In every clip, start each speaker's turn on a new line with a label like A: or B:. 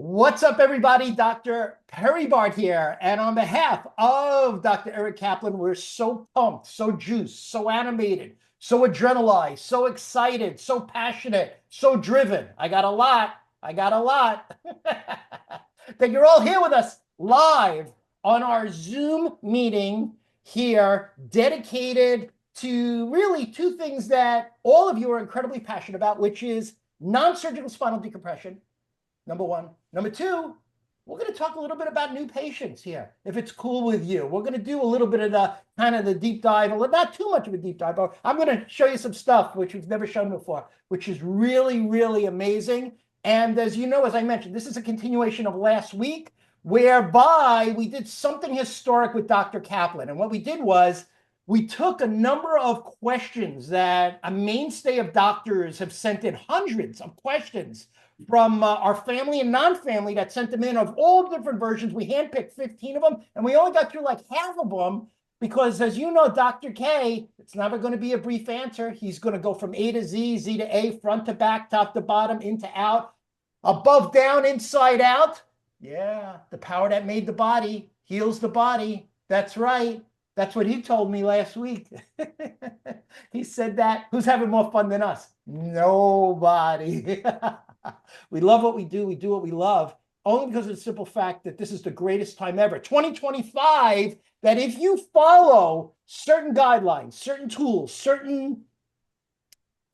A: What's up, everybody? Dr. Perry Bart here. And on behalf of Dr. Eric Kaplan, we're so pumped, so juiced, so animated, so adrenalized, so excited, so passionate, so driven. I got a lot that you're all here with us live on our Zoom meeting here, dedicated to really two things that all of you are incredibly passionate about, which is non-surgical spinal decompression. Number one. Number two, we're going to talk a little bit about new patients here, if it's cool with you. We're going to do a little bit of the kind of the deep dive, not too much of a deep dive, but I'm going to show you some stuff which we've never shown before, which is really, really amazing. And as you know, as I mentioned, this is a continuation of last week, whereby we did something historic with Dr. Kaplan. And what we did was we took a number of questions that a mainstay of doctors have sent in, hundreds of questions from our family and non-family that sent them in of all different versions. We handpicked 15 of them, and we only got through like half of them because, as you know, Dr. K, it's never going to be a brief answer. He's going to go from A to Z, Z to A, front to back, top to bottom, into out, above, down, inside out. Yeah, the power that made the body heals the body. That's right. That's what he told me last week. He said that. Who's having more fun than us? Nobody. We love what we do. We do what we love, only because of the simple fact that this is the greatest time ever. 2025, that if you follow certain guidelines, certain tools, certain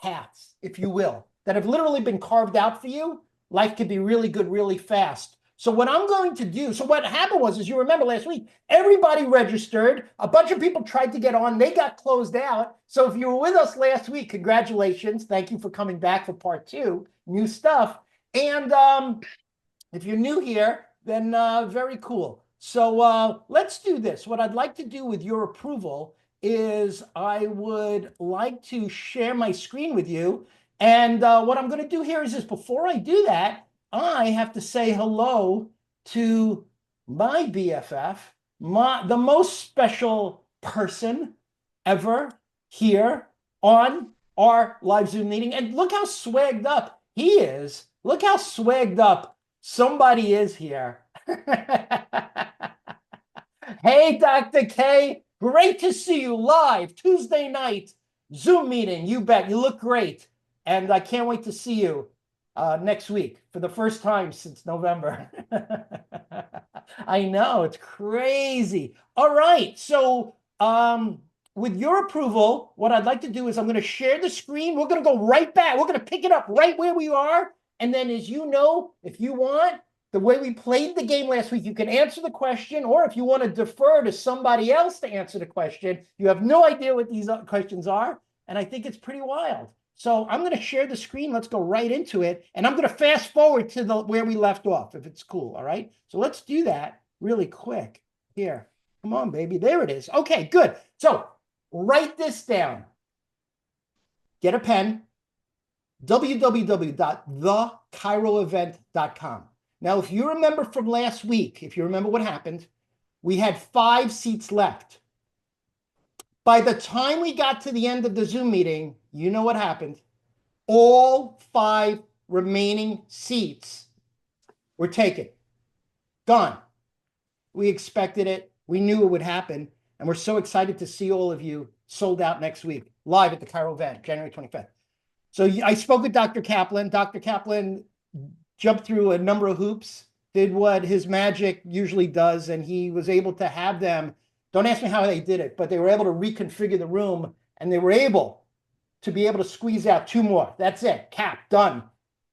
A: paths, if you will, that have literally been carved out for you, life could be really good, really fast. So what I'm going to do, so what happened was, as you remember last week, everybody registered. A bunch of people tried to get on. They got closed out. So if you were with us last week, congratulations. Thank you for coming back for part two, new stuff. And if you're new here, then very cool. So let's do this. What I'd like to do with your approval is I would like to share my screen with you. And what I'm going to do here is this. Before I do that, I have to say hello to my BFF, the most special person ever here on our live Zoom meeting. And look how swagged up he is. Look how swagged up somebody is here. Hey, Dr. K, great to see you live Tuesday night Zoom meeting. You bet. You look great. And I can't wait to see you next week for the first time since November. I know, it's crazy. All right, so with your approval, what I'd like to do is I'm going to share the screen. We're going to go right back. We're going to pick it up right where we are. And then, as you know, if you want, the way we played the game last week, you can answer the question, or if you want to defer to somebody else to answer the question, you have no idea what these questions are. And I think it's pretty wild. So I'm going to share the screen. Let's go right into it. And I'm going to fast forward to where we left off, if it's cool. All right. So let's do that really quick here. Come on, baby. There it is. Okay, good. So write this down. Get a pen. www.thecheiroevent.com. Now, if you remember from last week, if you remember what happened, we had 5 seats left. By the time we got to the end of the Zoom meeting, you know what happened. All 5 remaining seats were taken. Gone. We expected it. We knew it would happen. And we're so excited to see all of you sold out next week, live at the Cairo event, January 25th. So I spoke with Dr. Kaplan. Dr. Kaplan jumped through a number of hoops, did what his magic usually does, and he was able to have them. Don't ask me how they did it, but they were able to reconfigure the room, and they were able to be able to squeeze out 2 more. That's it. Cap, done.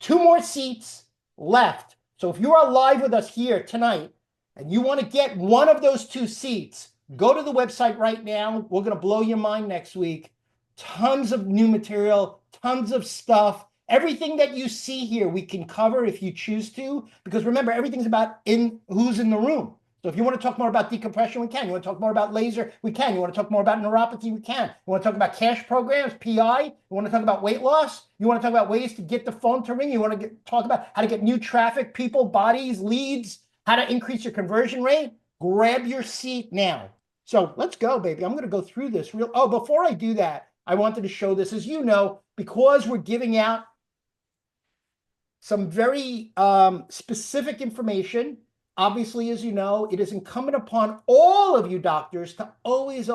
A: 2 more seats left. So if you are live with us here tonight and you want to get one of those 2 seats, go to the website right now. We're going to blow your mind next week. Tons of new material, tons of stuff. Everything that you see here, we can cover if you choose to, because remember, everything's about who's in the room. So if you want to talk more about decompression, we can. You want to talk more about laser, we can. You want to talk more about neuropathy, we can. You want to talk about cash programs, PI. You want to talk about weight loss. You want to talk about ways to get the phone to ring. You want to talk about how to get new traffic, people, bodies, leads, how to increase your conversion rate. Grab your seat now. So let's go, baby. I'm going to go through this real. Oh, before I do that, I wanted to show this. As you know, because we're giving out some very specific information. Obviously, as you know, it is incumbent upon all of you doctors to always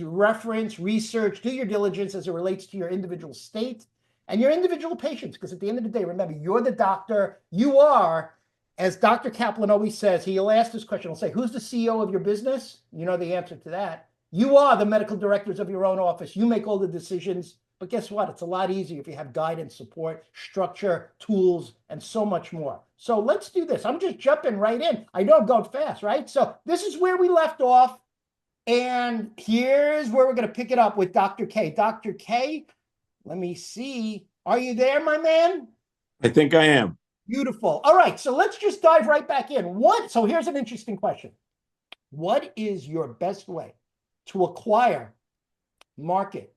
A: reference, research, do your diligence as it relates to your individual state and your individual patients. Because at the end of the day, remember, you're the doctor. You are, as Dr. Kaplan always says, he'll ask this question. He'll say, who's the CEO of your business? You know the answer to that. You are the medical directors of your own office. You make all the decisions. But guess what? It's a lot easier if you have guidance, support, structure, tools, and so much more. So let's do this. I'm just jumping right in. I know I'm going fast, right? So this is where we left off. And here's where we're going to pick it up with Dr. K. Dr. K, let me see. Are you there, my man?
B: I think I am.
A: Beautiful. All right. So let's just dive right back in. So here's an interesting question. What is your best way to acquire, market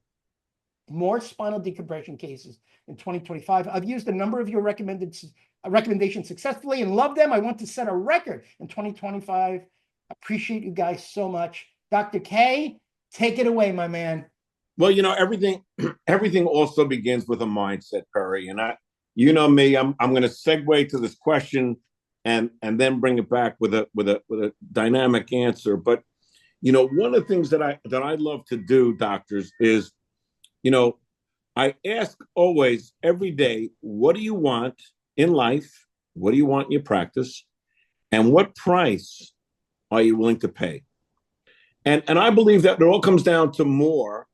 A: more spinal decompression cases in 2025? I've used a number of your recommendations successfully and love them. I want to set a record in 2025. Appreciate you guys so much. Dr. K, take it away, my man.
B: Well, everything also begins with a mindset, Perry. And you know me, I'm going to segue to this question and then bring it back with a dynamic answer. But one of the things that I love to do, doctors, is I ask always, every day, what do you want in life? What do you want in your practice? And what price are you willing to pay? And I believe that it all comes down to more.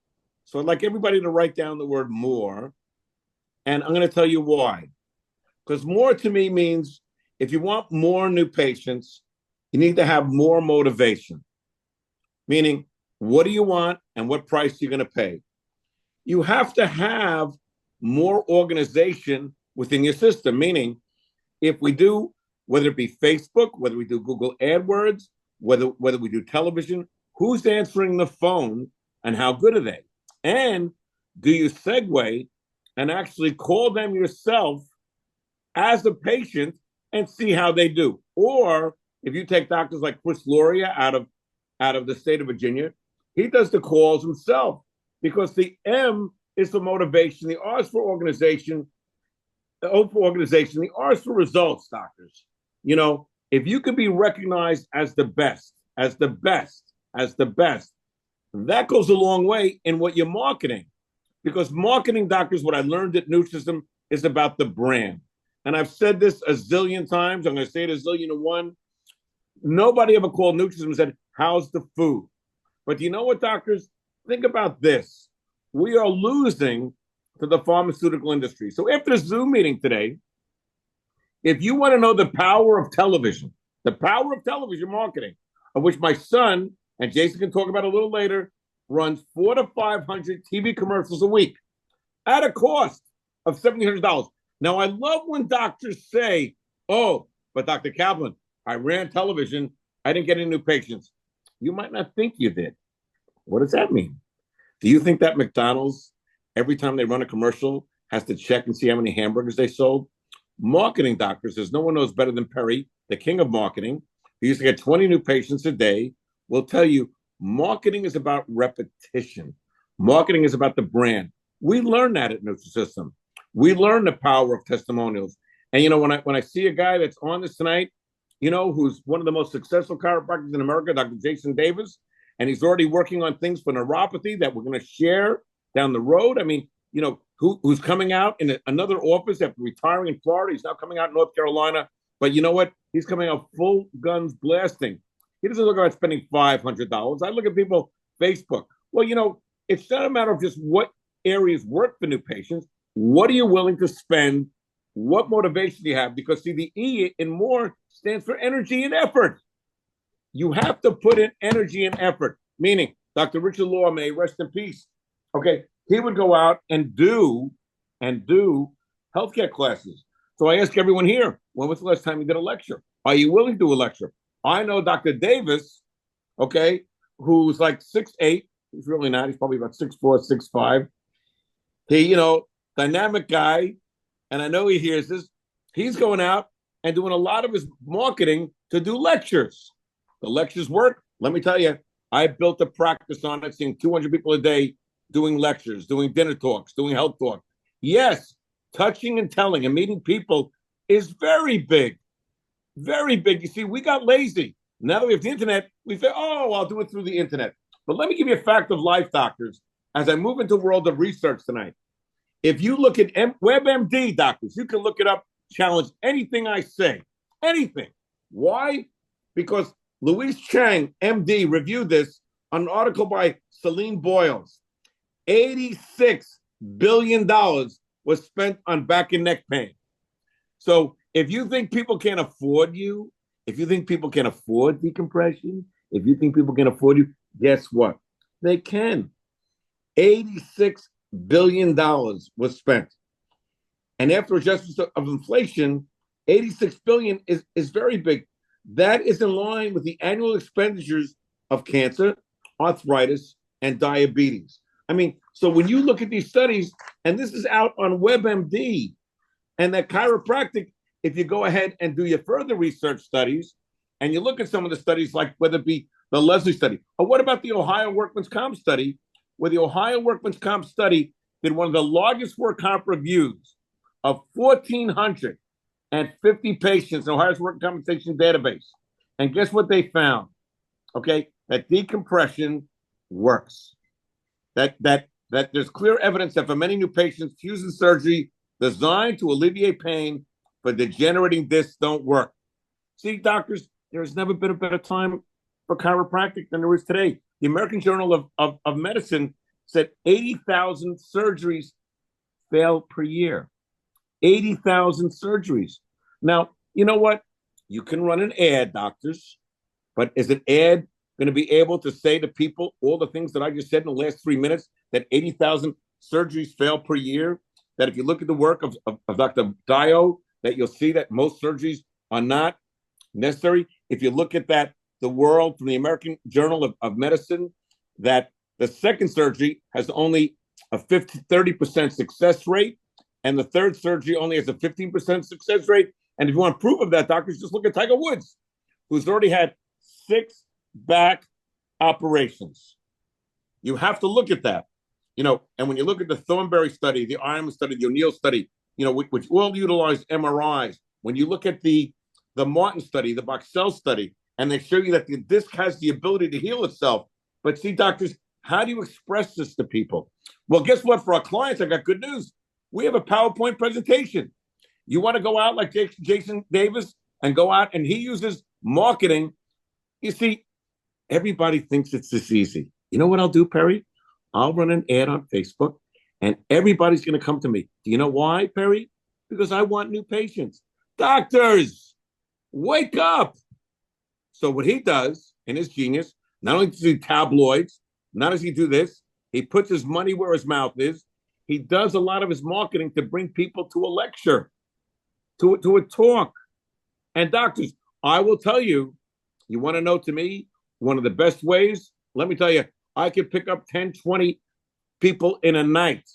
B: So I'd like everybody to write down the word more. And I'm going to tell you why. Because more to me means if you want more new patients, you need to have more motivation. Meaning, what do you want and what price are you going to pay? You have to have more organization within your system. Meaning, if we do, whether it be Facebook, whether we do Google AdWords, whether we do television, who's answering the phone and how good are they? And do you segue and actually call them yourself as a patient and see how they do? Or if you take doctors like Chris Loria out of the state of Virginia, he does the calls himself. Because the M is for motivation, the R is for organization, the O for organization, the R is for results, doctors. If you could be recognized as the best, that goes a long way in what you're marketing. Because marketing, doctors, what I learned at Nutrisystem is about the brand. And I've said this a zillion times. I'm going to say it a zillion to one. Nobody ever called Nutrisystem and said, how's the food? But you know what, doctors? Think about this. We are losing to the pharmaceutical industry. So after the Zoom meeting today, if you want to know the power of television marketing, of which my son, and Jason can talk about a little later, runs 400 to 500 TV commercials a week at a cost of $1,700. Now, I love when doctors say, oh, but Dr. Kaplan, I ran television. I didn't get any new patients. You might not think you did. What does that mean? Do you think that McDonald's, every time they run a commercial, has to check and see how many hamburgers they sold? Marketing, doctors, as no one knows better than Perry, the king of marketing, who used to get 20 new patients a day, will tell you marketing is about repetition. Marketing is about the brand. We learned that at Nutrisystem. We learned the power of testimonials. And when I see a guy that's on this tonight, who's one of the most successful chiropractors in America, Dr. Jason Davis, and he's already working on things for neuropathy that we're going to share down the road. I mean, who's coming out in another office after retiring in Florida. He's now coming out in North Carolina. But you know what? He's coming out full guns blasting. He doesn't look about spending $500. I look at people, Facebook. Well, it's not a matter of just what areas work for new patients. What are you willing to spend? What motivation do you have? Because see, the E in more stands for energy and effort. You have to put in energy and effort, meaning Dr. Richard Law, may rest in peace. Okay, he would go out and do healthcare classes. So I ask everyone here, when was the last time you did a lecture? Are you willing to do a lecture? I know Dr. Davis, okay, who's like 6'8". He's really not. He's probably about 6'4", 6'5". He, dynamic guy, and I know he hears this. He's going out and doing a lot of his marketing to do lectures. The lectures work. Let me tell you, I built a practice on it, seeing 200 people a day doing lectures, doing dinner talks, doing health talk. Yes, touching and telling and meeting people is very big, very big. You see, we got lazy. Now that we have the internet, we say, oh, I'll do it through the internet. But let me give you a fact of life, doctors, as I move into the world of research tonight. If you look at WebMD, doctors, you can look it up, challenge anything I say, anything. Why? Because Louise Chang, MD, reviewed this on an article by Celine Boyles. $86 billion was spent on back and neck pain. So if you think people can't afford you, if you think people can afford decompression, if you think people can afford you, guess what? They can. $86 billion was spent. And after adjustments of inflation, 86 billion is very big. That is in line with the annual expenditures of cancer, arthritis, and diabetes. I mean, so when you look at these studies, and this is out on WebMD, and that chiropractic, if you go ahead and do your further research studies, and you look at some of the studies, like whether it be the Leslie study, or what about the Ohio Workman's Comp study, where the Ohio Workman's Comp study did one of the largest work comp reviews of 1,450 patients in Ohio's work compensation database. And guess what they found? Okay, that decompression works. That there's clear evidence that for many new patients, fusion surgery designed to alleviate pain for degenerating discs don't work. See, doctors, there's never been a better time for chiropractic than there is today. The American Journal of Medicine said 80,000 surgeries fail per year. 80,000 surgeries. Now, you know what? You can run an ad, doctors, but is an ad going to be able to say to people all the things that I just said in the last 3 minutes, that 80,000 surgeries fail per year? That if you look at the work of Dr. Dio, that you'll see that most surgeries are not necessary. If you look at that, the world from the American Journal of Medicine, that the second surgery has only a 30% success rate, and the third surgery only has a 15% success rate. And if you want proof of that, doctors, just look at Tiger Woods, who's already had 6 back operations. You have to look at that. You know, and when you look at the Thornberry study, the Ironman study, the O'Neill study, you know, which all utilize MRIs. When you look at the Martin study, the Boxell study, and they show you that the disc has the ability to heal itself. But see, doctors, how do you express this to people? Well, guess what? For our clients, I got good news. We have a PowerPoint presentation. You want to go out like Jason Davis and go out, and he uses marketing. You see, everybody thinks it's this easy. You know what I'll do, Perry? I'll run an ad on Facebook, and everybody's going to come to me. Do you know why, Perry? Because I want new patients. Doctors, wake up. So what he does in his genius, not only does he do tabloids, not does he do this, he puts his money where his mouth is. He does a lot of his marketing to bring people to a lecture, to a talk. And doctors, I will tell you, you want to know, to me, one of the best ways, let me tell you, I could pick up 10, 20 people in a night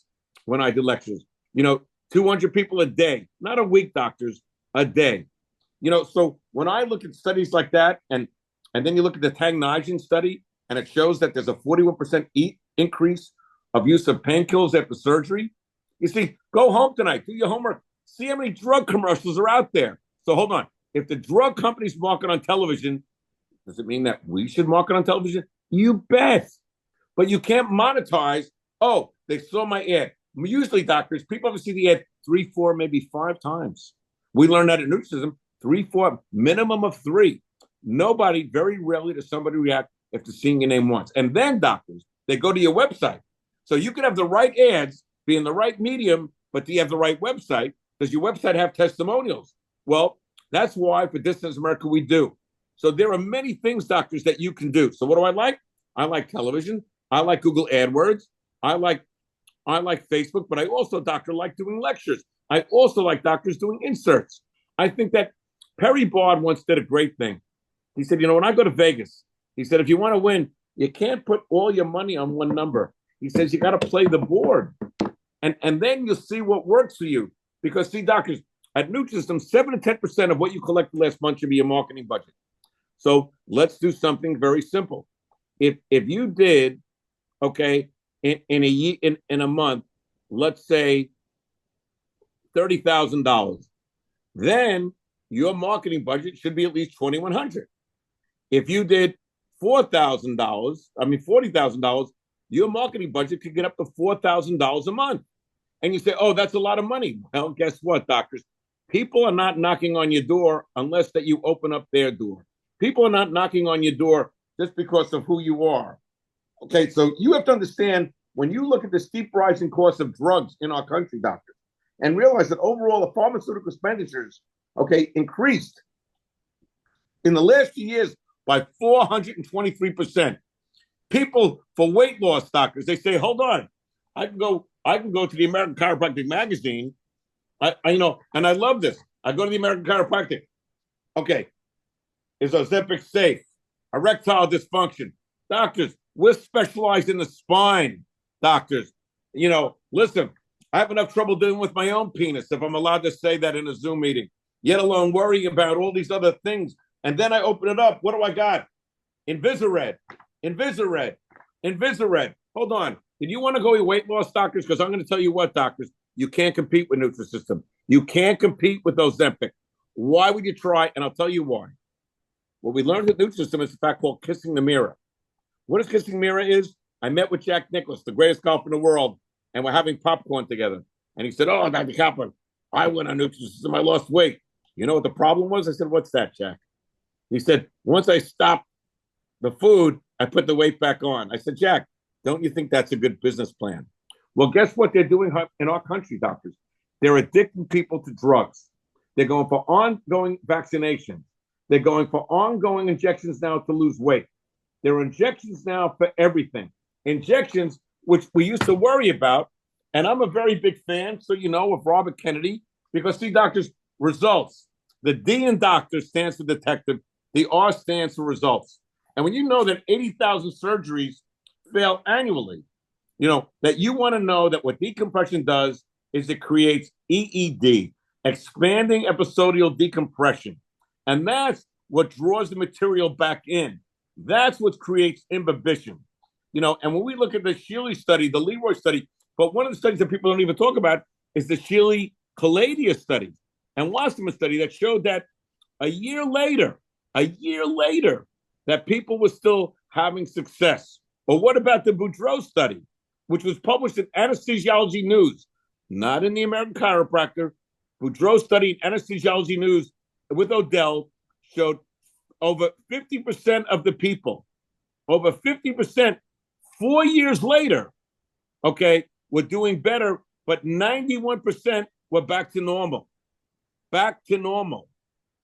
B: when I do lectures. You know, 200 people a day, not a week, doctors, a day. You know, so when I look at studies like that, and then you look at the Tang-Nijin study, and it shows that there's a 41% increase of use of painkillers after surgery. You see, go home tonight, do your homework, see how many drug commercials are out there. So hold on. If the drug companies market on television, does it mean that we should market on television? You bet. But you can't monetize. Oh, they saw my ad. Usually, doctors, people ever see the ad 3, 4, maybe 5 times. We learned that in Nutrisystem, 3, 4, minimum of 3. Nobody, very rarely does somebody react after seeing your name once. And then, doctors, they go to your website. So you can have the right ads, be in the right medium, but do you have the right website? Does your website have testimonials? Well, that's why for Distance America we do. So there are many things, doctors, that you can do. So what do I like? I like television. I like Google AdWords. I like Facebook, but I also, doctor, like doing lectures. I also like doctors doing inserts. I think that Perry Bard once did a great thing. He said, you know, when I go to Vegas, he said, if you want to win, you can't put all your money on one number. He says, you got to play the board. And then you'll see what works for you. Because, see, doctors, at Nutrisystem, 7 to 10% of what you collect the last month should be your marketing budget. So let's do something very simple. If you did, okay, in a month, let's say $30,000. then your marketing budget should be at least $2,100. If you did $4,000, $40,000, your marketing budget could get up to $4,000 a month. And you say, oh, that's a lot of money. Well, guess what, doctors? People are not knocking on your door unless that you open up their door. People are not knocking on your door just because of who you are. Okay, so you have to understand when you look at the steep rising cost of drugs in our country, doctors, and realize that overall the pharmaceutical expenditures, okay, increased in the last few years by 423%. People for weight loss, doctors, they say, hold on, I can go to the American Chiropractic magazine. I and I love this. I go to the American Chiropractic. Okay, is Ozempic safe? Erectile dysfunction. Doctors, we're specialized in the spine, doctors. Listen, I have enough trouble dealing with my own penis, if I'm allowed to say that in a Zoom meeting, yet alone worrying about all these other things. And then I open it up. What do I got? Invisired. Hold on. Did you want to go with weight loss, doctors? Because I'm going to tell you what, doctors, you can't compete with Nutrisystem. You can't compete with Ozempic. Why would you try? And I'll tell you why. What we learned at Nutrisystem is a fact called kissing the mirror. What is kissing the mirror is? I met with Jack Nicklaus, the greatest golfer in the world, and we're having popcorn together. And he said, oh, Dr. Kaplan, I went on Nutrisystem. I lost weight. You know what the problem was? I said, what's that, Jack? He said, once I stopped the food, I put the weight back on. I said, Jack, don't you think that's a good business plan? Well, guess what they're doing in our country, doctors? They're addicting people to drugs. They're going for ongoing vaccination. They're going for ongoing injections now to lose weight. There are injections now for everything. Injections, which we used to worry about. And I'm a very big fan, so you know, of Robert Kennedy, because see, doctors, results. The D in doctor stands for detective. The R stands for results. And when you know that 80,000 surgeries fail annually, that you want to know that what decompression does is it creates EED, expanding episodial decompression. And that's what draws the material back in. That's what creates imbibition. And when we look at the Shealy study, the Leroy study, but one of the studies that people don't even talk about is the Shealy Caladia study and Wasserman study that showed that a year later, that people were still having success. But what about the Boudreaux study, which was published in Anesthesiology News, not in the American Chiropractor? Boudreaux study in Anesthesiology News with Odell showed over 50% of the people, over 50%, 4 years later, okay, were doing better, but 91% were back to normal. Back to normal.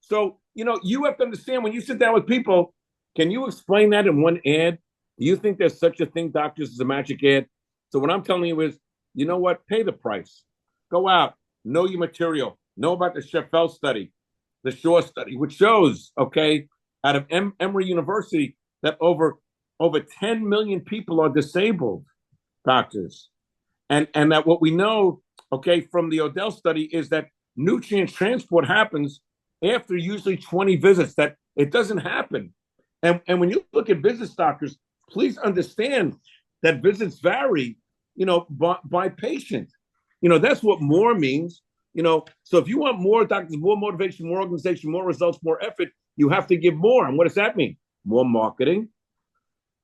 B: So, you have to understand when you sit down with people, can you explain that in one ad? Do you think there's such a thing, doctors, as a magic ad? So what I'm telling you is, you know what? Pay the price. Go out, know your material, know about the Sheffield study, the Shaw study, which shows, okay, out of Emory University, that over 10 million people are disabled, doctors. And that what we know, okay, from the Odell study is that nutrient transport happens after usually 20 visits, that it doesn't happen. And when you look at visits, doctors, please understand that visits vary, by patient. That's what more means. So if you want more doctors, more motivation, more organization, more results, more effort, you have to give more. And what does that mean? More marketing.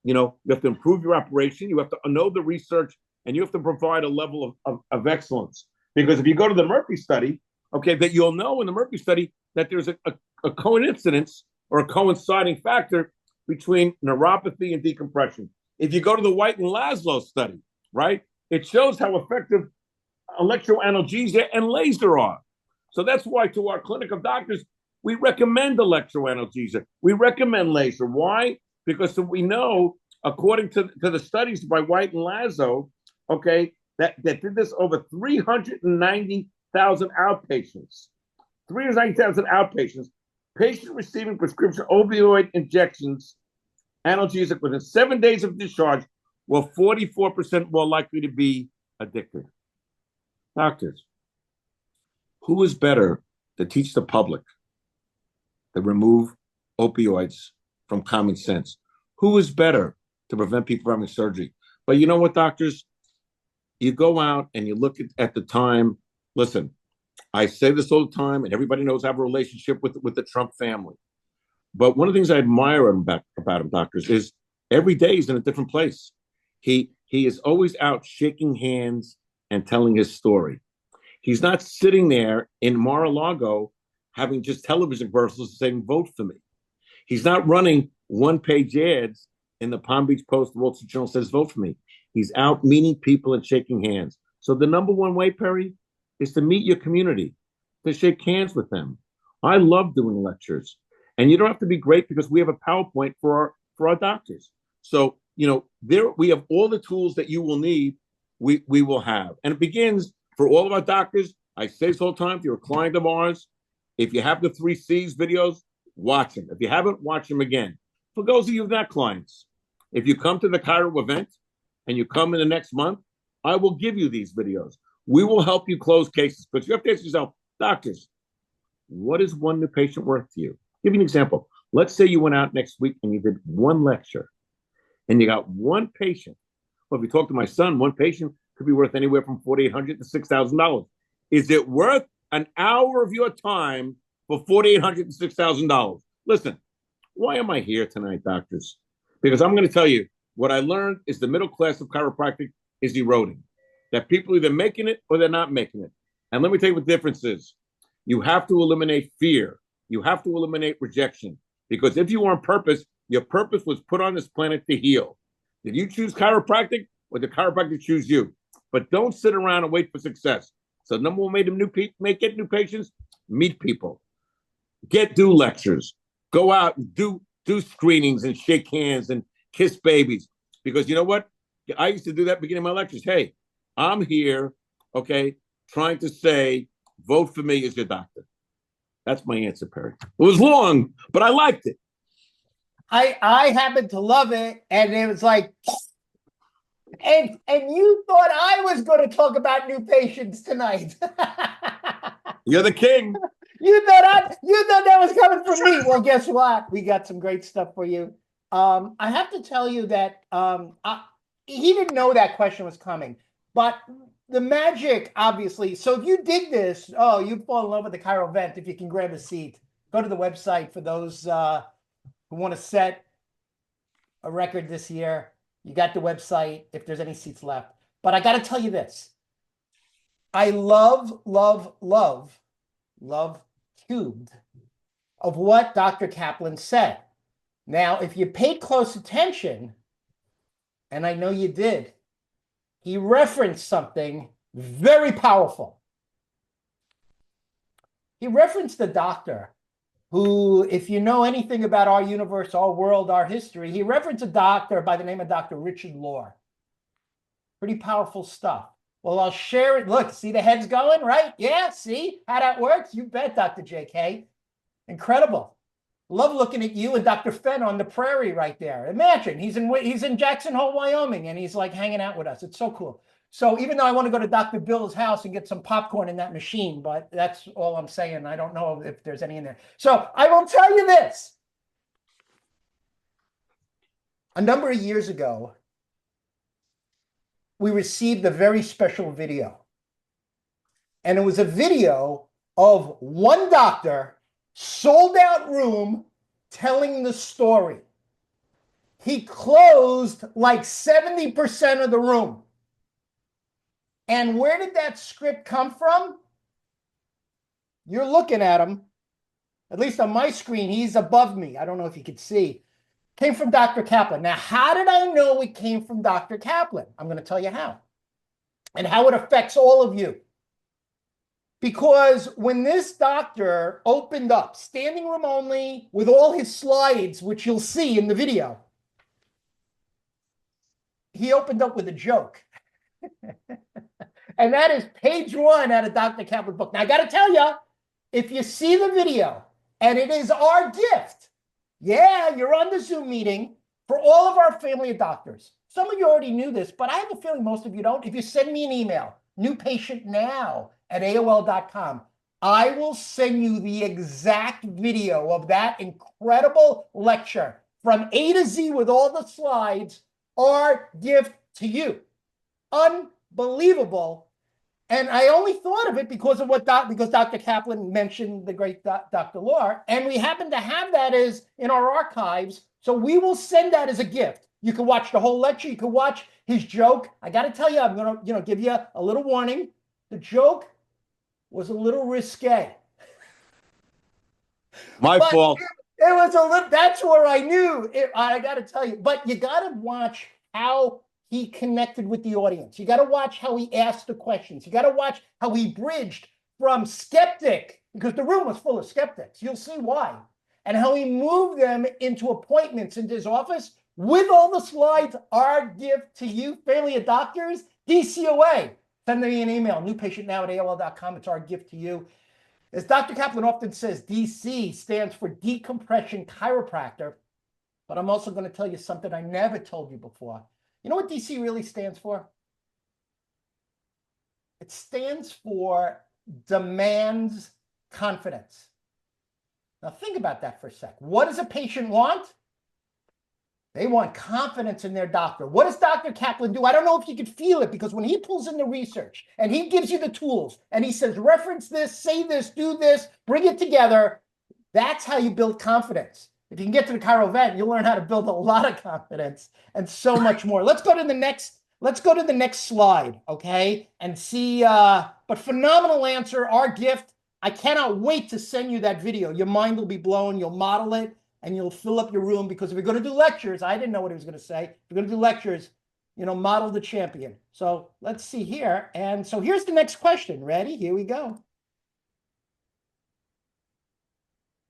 B: You have to improve your operation. You have to know the research, and you have to provide a level of excellence. Because if you go to the Murphy study, okay, that you'll know in the Murphy study that there's a coincidence or a coinciding factor between neuropathy and decompression. If you go to the White and Laszlo study, right, it shows how effective electroanalgesia and laser are. So that's why to our clinic of doctors, we recommend electroanalgesia. We recommend laser. Why? Because we know, according to the studies by White and Lazo, okay, that did this over 390,000 outpatients. 390,000 outpatients. Patients receiving prescription opioid injections, analgesic within 7 days of discharge, were 44% more likely to be addicted. Doctors, who is better to teach the public to remove opioids from common sense? Who is better to prevent people from having surgery? But you know what, doctors? You go out and you look at the time. Listen, I say this all the time, and everybody knows I have a relationship with the Trump family. But one of the things I admire about him, doctors, is every day he's in a different place. He is always out shaking hands and telling his story. He's not sitting there in Mar-a-Lago having just television commercials saying, vote for me. He's not running one-page ads in the Palm Beach Post, the Wall Street Journal says, vote for me. He's out meeting people and shaking hands. So the number one way, Perry, is to meet your community, to shake hands with them. I love doing lectures. And you don't have to be great because we have a PowerPoint for our doctors. So, there we have all the tools that you will need, we will have. And it begins for all of our doctors. I say this all the time, if you're a client of ours, if you have the 3Cs videos, watch them. If you haven't, watch them again. For those of you not clients, if you come to the Chiro event and you come in the next month, I will give you these videos. We will help you close cases. But you have to ask yourself, doctors, what is one new patient worth to you? Give you an example. Let's say you went out next week and you did one lecture and you got one patient. Well, if you talk to my son, one patient could be worth anywhere from $4,800 to $6,000. Is it worth an hour of your time for $4,800 to $6,000? Listen, why am I here tonight, doctors? Because I'm going to tell you, what I learned is the middle class of chiropractic is eroding. That people are either making it or they're not making it. And let me tell you what the difference is. You have to eliminate fear. You have to eliminate rejection. Because if you are on purpose, your purpose was put on this planet to heal. Did you choose chiropractic or did chiropractic choose you? But don't sit around and wait for success. So number one way to get new patients, meet people. Do lectures. Go out and do screenings and shake hands and kiss babies. Because you know what? I used to do that beginning of my lectures. Hey, I'm here, okay, trying to say, vote for me as your doctor. That's my answer, Perry. It was long, but I liked it.
A: I happened to love it, and it was like, and you thought I was going to talk about new patients tonight.
B: You're the king.
A: You thought that was coming from me. Well, guess what? We got some great stuff for you. I have to tell you that he didn't know that question was coming, but the magic, obviously. So if you dig this, you'd fall in love with the Chiro event. If you can grab a seat, go to the website for those who want to set a record this year. You got the website if there's any seats left. But I got to tell you this. I love cubed of what Dr. Kaplan said. Now, if you paid close attention, and I know you did, he referenced something very powerful. He referenced a doctor who, if you know anything about our universe, our world, our history, he referenced a doctor by the name of Dr. Richard Lohr. Pretty powerful stuff. Well, I'll share it. Look, see the heads going, right? Yeah, see how that works? You bet, Dr. JK. Incredible. Love looking at you and Dr. Fenn on the prairie right there. Imagine, he's in Jackson Hole, Wyoming, and he's like hanging out with us. It's so cool. So even though I want to go to Dr. Bill's house and get some popcorn in that machine, but that's all I'm saying. I don't know if there's any in there. So I will tell you this. A number of years ago, we received a very special video. And it was a video of one doctor, sold out room, telling the story. He closed like 70% of the room. And where did that script come from? You're looking at him, at least on my screen, he's above me. I don't know if you could see. Came from Dr. Kaplan. Now, how did I know it came from Dr. Kaplan? I'm going to tell you how. And how it affects all of you. Because when this doctor opened up, standing room only, with all his slides, which you'll see in the video, he opened up with a joke. And that is page 1 out of Dr. Kaplan's book. Now, I got to tell you, if you see the video, and it is our gift, yeah, you're on the Zoom meeting for all of our family of doctors. Some of you already knew this, but I have a feeling most of you don't. If you send me an email, newpatientnow@AOL.com, I will send you the exact video of that incredible lecture from A to Z with all the slides, our gift to you. Unbelievable. And I only thought of it because of because Dr. Kaplan mentioned the great Dr. Lahr, and we happen to have that as in our archives. So we will send that as a gift. You can watch the whole lecture. You can watch his joke. I got to tell you, I'm going to give you a little warning. The joke was a little risque.
B: My
A: But
B: fault.
A: it was a little, that's where I knew it, I got to tell you, but you got to watch how he connected with the audience. You got to watch how he asked the questions. You got to watch how he bridged from skeptic, because the room was full of skeptics. You'll see why. And how he moved them into appointments into his office with all the slides. Our gift to you, family of doctors, DCOA. Send me an email, newpatientnow@AOL.com. It's our gift to you. As Dr. Kaplan often says, DC stands for decompression chiropractor, but I'm also going to tell you something I never told you before. You know what DC really stands for? It stands for demands confidence. Now think about that for a sec. What does a patient want? They want confidence in their doctor. What does Dr. Kaplan do? I don't know if you could feel it, because when he pulls in the research and he gives you the tools and he says, reference this, say this, do this, bring it together, that's how you build confidence. If you can get to the Chiro Vet, you'll learn how to build a lot of confidence and so much more. Let's go to the next slide, okay? And see, but phenomenal answer, our gift. I cannot wait to send you that video. Your mind will be blown. You'll model it. And you'll fill up your room, because if you're going to do lectures, I didn't know what he was going to say. If you're going to do lectures, model the champion. So let's see here. And so here's the next question. Ready? Here we go.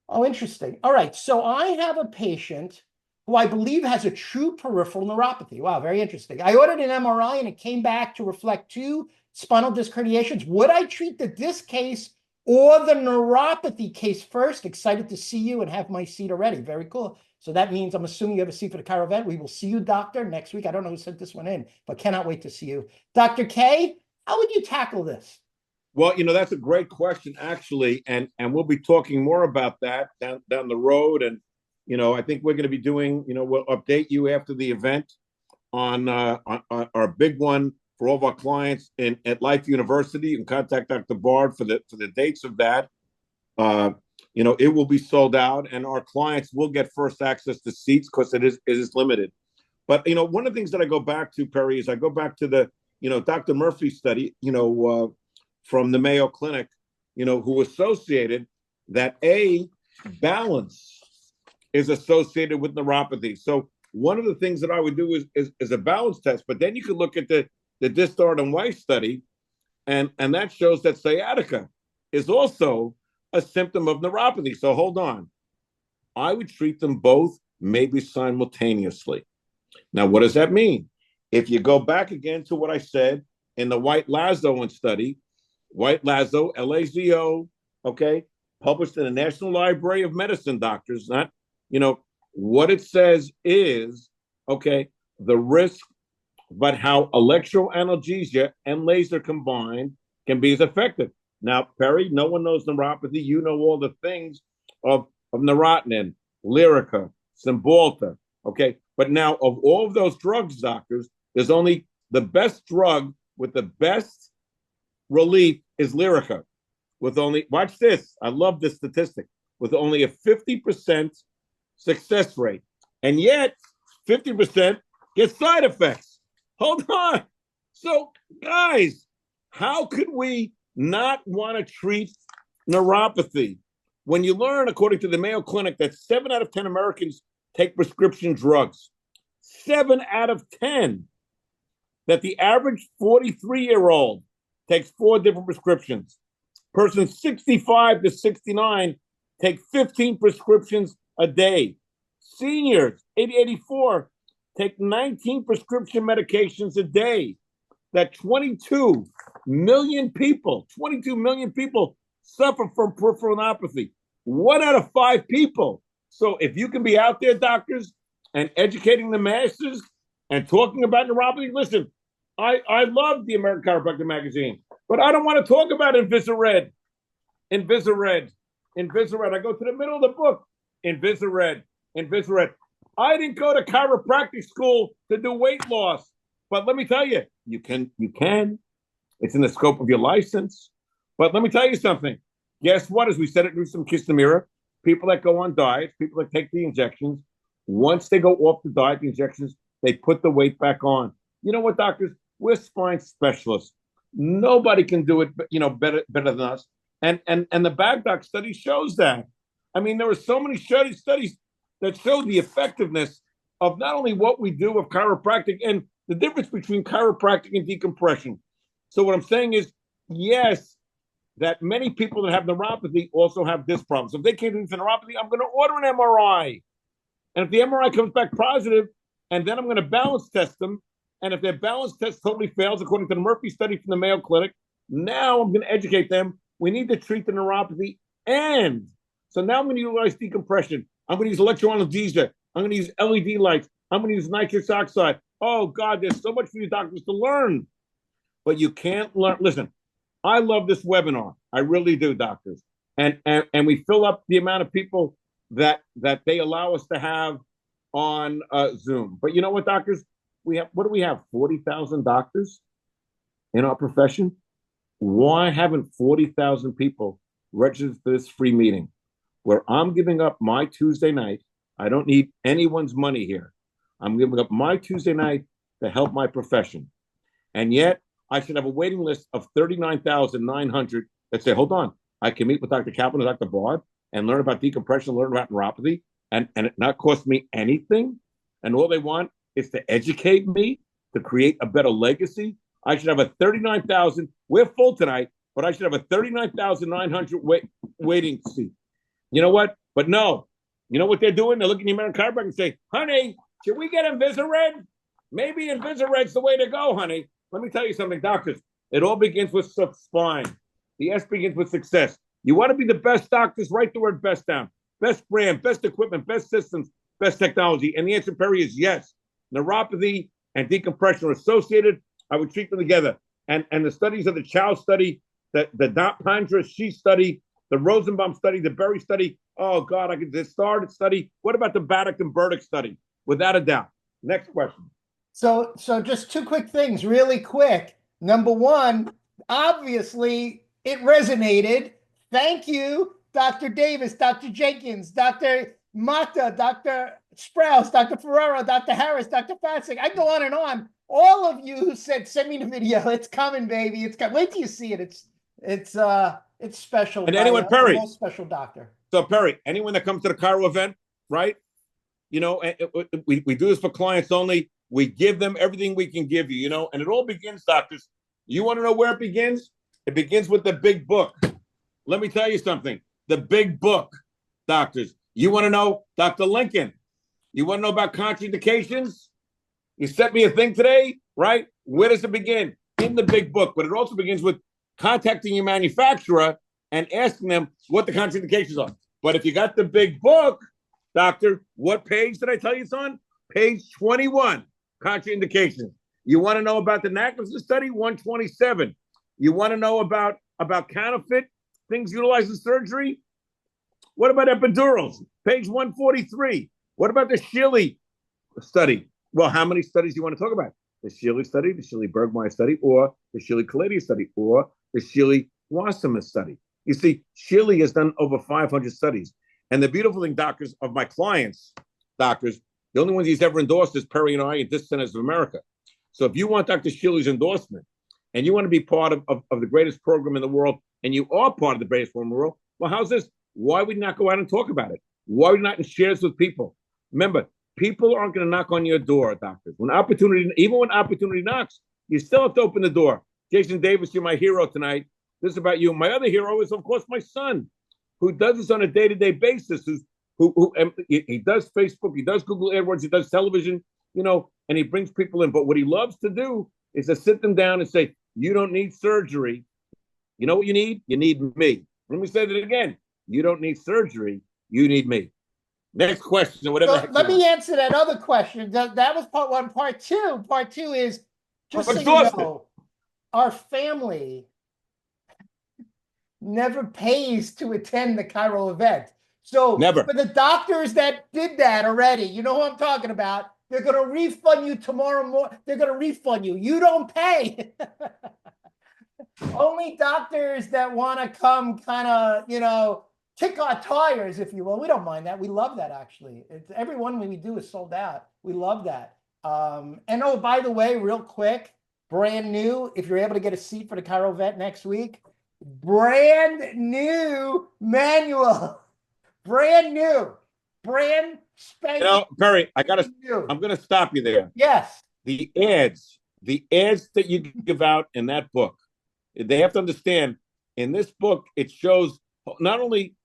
A: Oh, interesting. All right. So I have a patient who I believe has a true peripheral neuropathy. Wow, very interesting. I ordered an MRI and it came back to reflect 2 spinal disc herniations. Would I treat the disc case or the neuropathy case first? Excited to see you and have my seat already. Very cool. So that means I'm assuming you have a seat for the Chiro Vet. We will see you, doctor, next week. I don't know who sent this one in, but cannot wait to see you. Dr. K, how would you tackle this?
B: Well, that's a great question, actually, and we'll be talking more about that down the road. And I think we're going to be doing, we'll update you after the event on our big one for all of our clients at Life University. You can contact Dr. Bard for the dates of that. It will be sold out, and our clients will get first access to seats because it is limited. But one of the things that I go back to, Perry, is I go back to the Dr. Murphy study, from the Mayo Clinic, who associated that balance is associated with neuropathy. So one of the things that I would do is a balance test, but then you could look at the Distard and Weiss study, and that shows that sciatica is also a symptom of neuropathy. So hold on. I would treat them both maybe simultaneously. Now, what does that mean? If you go back again to what I said in the White-Lazo study, White-Lazo, Lazo, okay, published in the National Library of Medicine, doctors, not, what it says is, okay, the risk, but how electroanalgesia and laser combined can be as effective. Now, Perry, no one knows neuropathy. You know all the things of neurotonin, Lyrica, Cymbalta, okay? But now, of all of those drugs, doctors, there's only the best drug with the best relief is Lyrica, with only, watch this, I love this statistic, with only a 50% success rate. And yet, 50% get side effects. Hold on. So, guys, how could we not want to treat neuropathy when you learn, according to the Mayo Clinic, that 7 out of 10 Americans take prescription drugs? 7 out of 10. That the average 43-year-old takes 4 different prescriptions. Person 65 to 69 take 15 prescriptions a day. Seniors, 84, take 19 prescription medications a day. That 22 million people suffer from peripheral neuropathy. 1 out of 5 people. So if you can be out there, doctors, and educating the masses and talking about neuropathy, listen, I love the American Chiropractic Magazine, but I don't want to talk about Invisared. I go to the middle of the book. Invisared. I didn't go to chiropractic school to do weight loss, but let me tell you, you can It's in the scope of your license. But let me tell you something. Guess what? As we said at Newsom Kiss the Mirror, people that go on diets, people that take the injections, once they go off the diet, the injections, they put the weight back on. You know what, doctors? We're spine specialists. Nobody can do it, better than us. And the Bagdock study shows that. I mean, there are so many studies that show the effectiveness of not only what we do of chiropractic and the difference between chiropractic and decompression. So what I'm saying is, yes, that many people that have neuropathy also have this problem. So if they can't do neuropathy, I'm going to order an MRI. And if the MRI comes back positive, and then I'm going to balance test them, and if their balance test totally fails, according to the Murphy study from the Mayo Clinic, now I'm going to educate them. We need to treat the neuropathy. And so now I'm going to utilize decompression. I'm going to use electroanesthesia. I'm going to use LED lights. I'm going to use nitrous oxide. Oh, God, there's so much for you doctors to learn. But you can't learn. Listen, I love this webinar. I really do, doctors. And we fill up the amount of people that they allow us to have on Zoom. But you know what, doctors? What do we have? 40,000 doctors in our profession? Why haven't 40,000 people registered for this free meeting where I'm giving up my Tuesday night? I don't need anyone's money here. I'm giving up my Tuesday night to help my profession. And yet I should have a waiting list of 39,900 that say, hold on, I can meet with Dr. Kaplan and Dr. Bard and learn about decompression, learn about neuropathy, and it not cost me anything. And all they want is to educate me, to create a better legacy. I should have a 39,000. We're full tonight, but I should have a 39,900 waiting seat. You know what? But no. You know what they're doing? They're looking at the American chiropractor and say, honey, should we get Invisared? Maybe Invisared's the way to go, honey. Let me tell you something, doctors. It all begins with spine. The S begins with success. You want to be the best doctors, write the word best down. Best brand, best equipment, best systems, best technology. And the answer, Perry, is yes. Neuropathy and decompression are associated. I would treat them together. And the studies of the Chow study, the Pandra Shi study, the Rosenbaum study, the Berry study. Oh, God, the Started study. What about the Baddock and Burdick study? Without a doubt. Next question.
A: So just two quick things, really quick. Number one, obviously, it resonated. Thank you, Dr. Davis, Dr. Jenkins, Dr. Mata, Dr. Sprouse, Dr. Ferrero, Dr. Harris, Dr. Fatzig. I go on and on. All of you who said, send me the video. It's coming, baby. It's coming. Wait till you see it. It's special.
B: And anyone, Perry.
A: Most special doctor.
B: So, Perry, anyone that comes to the Chiro event, right? We do this for clients only. We give them everything we can give you, and it all begins, doctors. You want to know where it begins? It begins with the big book. Let me tell you something. The big book, doctors. You want to know, Dr. Lincoln, you want to know about contraindications? You sent me a thing today, right? Where does it begin? In the big book. But it also begins with contacting your manufacturer and asking them what the contraindications are. But if you got the big book, doctor, what page did I tell you it's on? Page 21, contraindications. You want to know about the Nicholson study? 127. You want to know about counterfeit things utilized in surgery? What about epidurals? Page 143. What about the Shirley study? Well, how many studies do you want to talk about? The Shirley study, the Shirley Bergmeyer study, or the Shirley Caladia study, or the Shirley Wasserman study. You see, Shirley has done over 500 studies. And the beautiful thing, doctors, of my clients, doctors, the only ones he's ever endorsed is Perry and I at Disc Centers of America. So if you want Dr. Shirley's endorsement and you want to be part of the greatest program in the world, and you are part of the greatest program in the world, well, how's this? Why would you not go out and talk about it? Why would you not share this with people? Remember, people aren't going to knock on your door, doctors. Even when opportunity knocks, you still have to open the door. Jason Davis, you're my hero tonight. This is about you. My other hero is, of course, my son, who does this on a day-to-day basis, he does Facebook, he does Google AdWords, he does television, and he brings people in. But what he loves to do is to sit them down and say, you don't need surgery. You know what you need? You need me. Let me say that again. You don't need surgery. You need me. Next question, whatever.
A: So let me answer that other question. That was part one. Part two is, just so you know, our family never pays to attend the Chiro event. So
B: never.
A: For the doctors that did that already, you know who I'm talking about, they're going to refund you tomorrow morning. They're going to refund you. You don't pay. Only doctors that want to come kind of, kick our tires, if you will. We don't mind that. We love that, actually. Every one we do is sold out. We love that. And oh, by the way, real quick, brand new, if you're able to get a seat for the Chiro Vet next week, brand new manual. Brand new. Brand spanking
B: Perry,
A: new.
B: I'm gonna stop you there.
A: Yes.
B: The ads that you give out in that book, they have to understand. In this book, it shows not only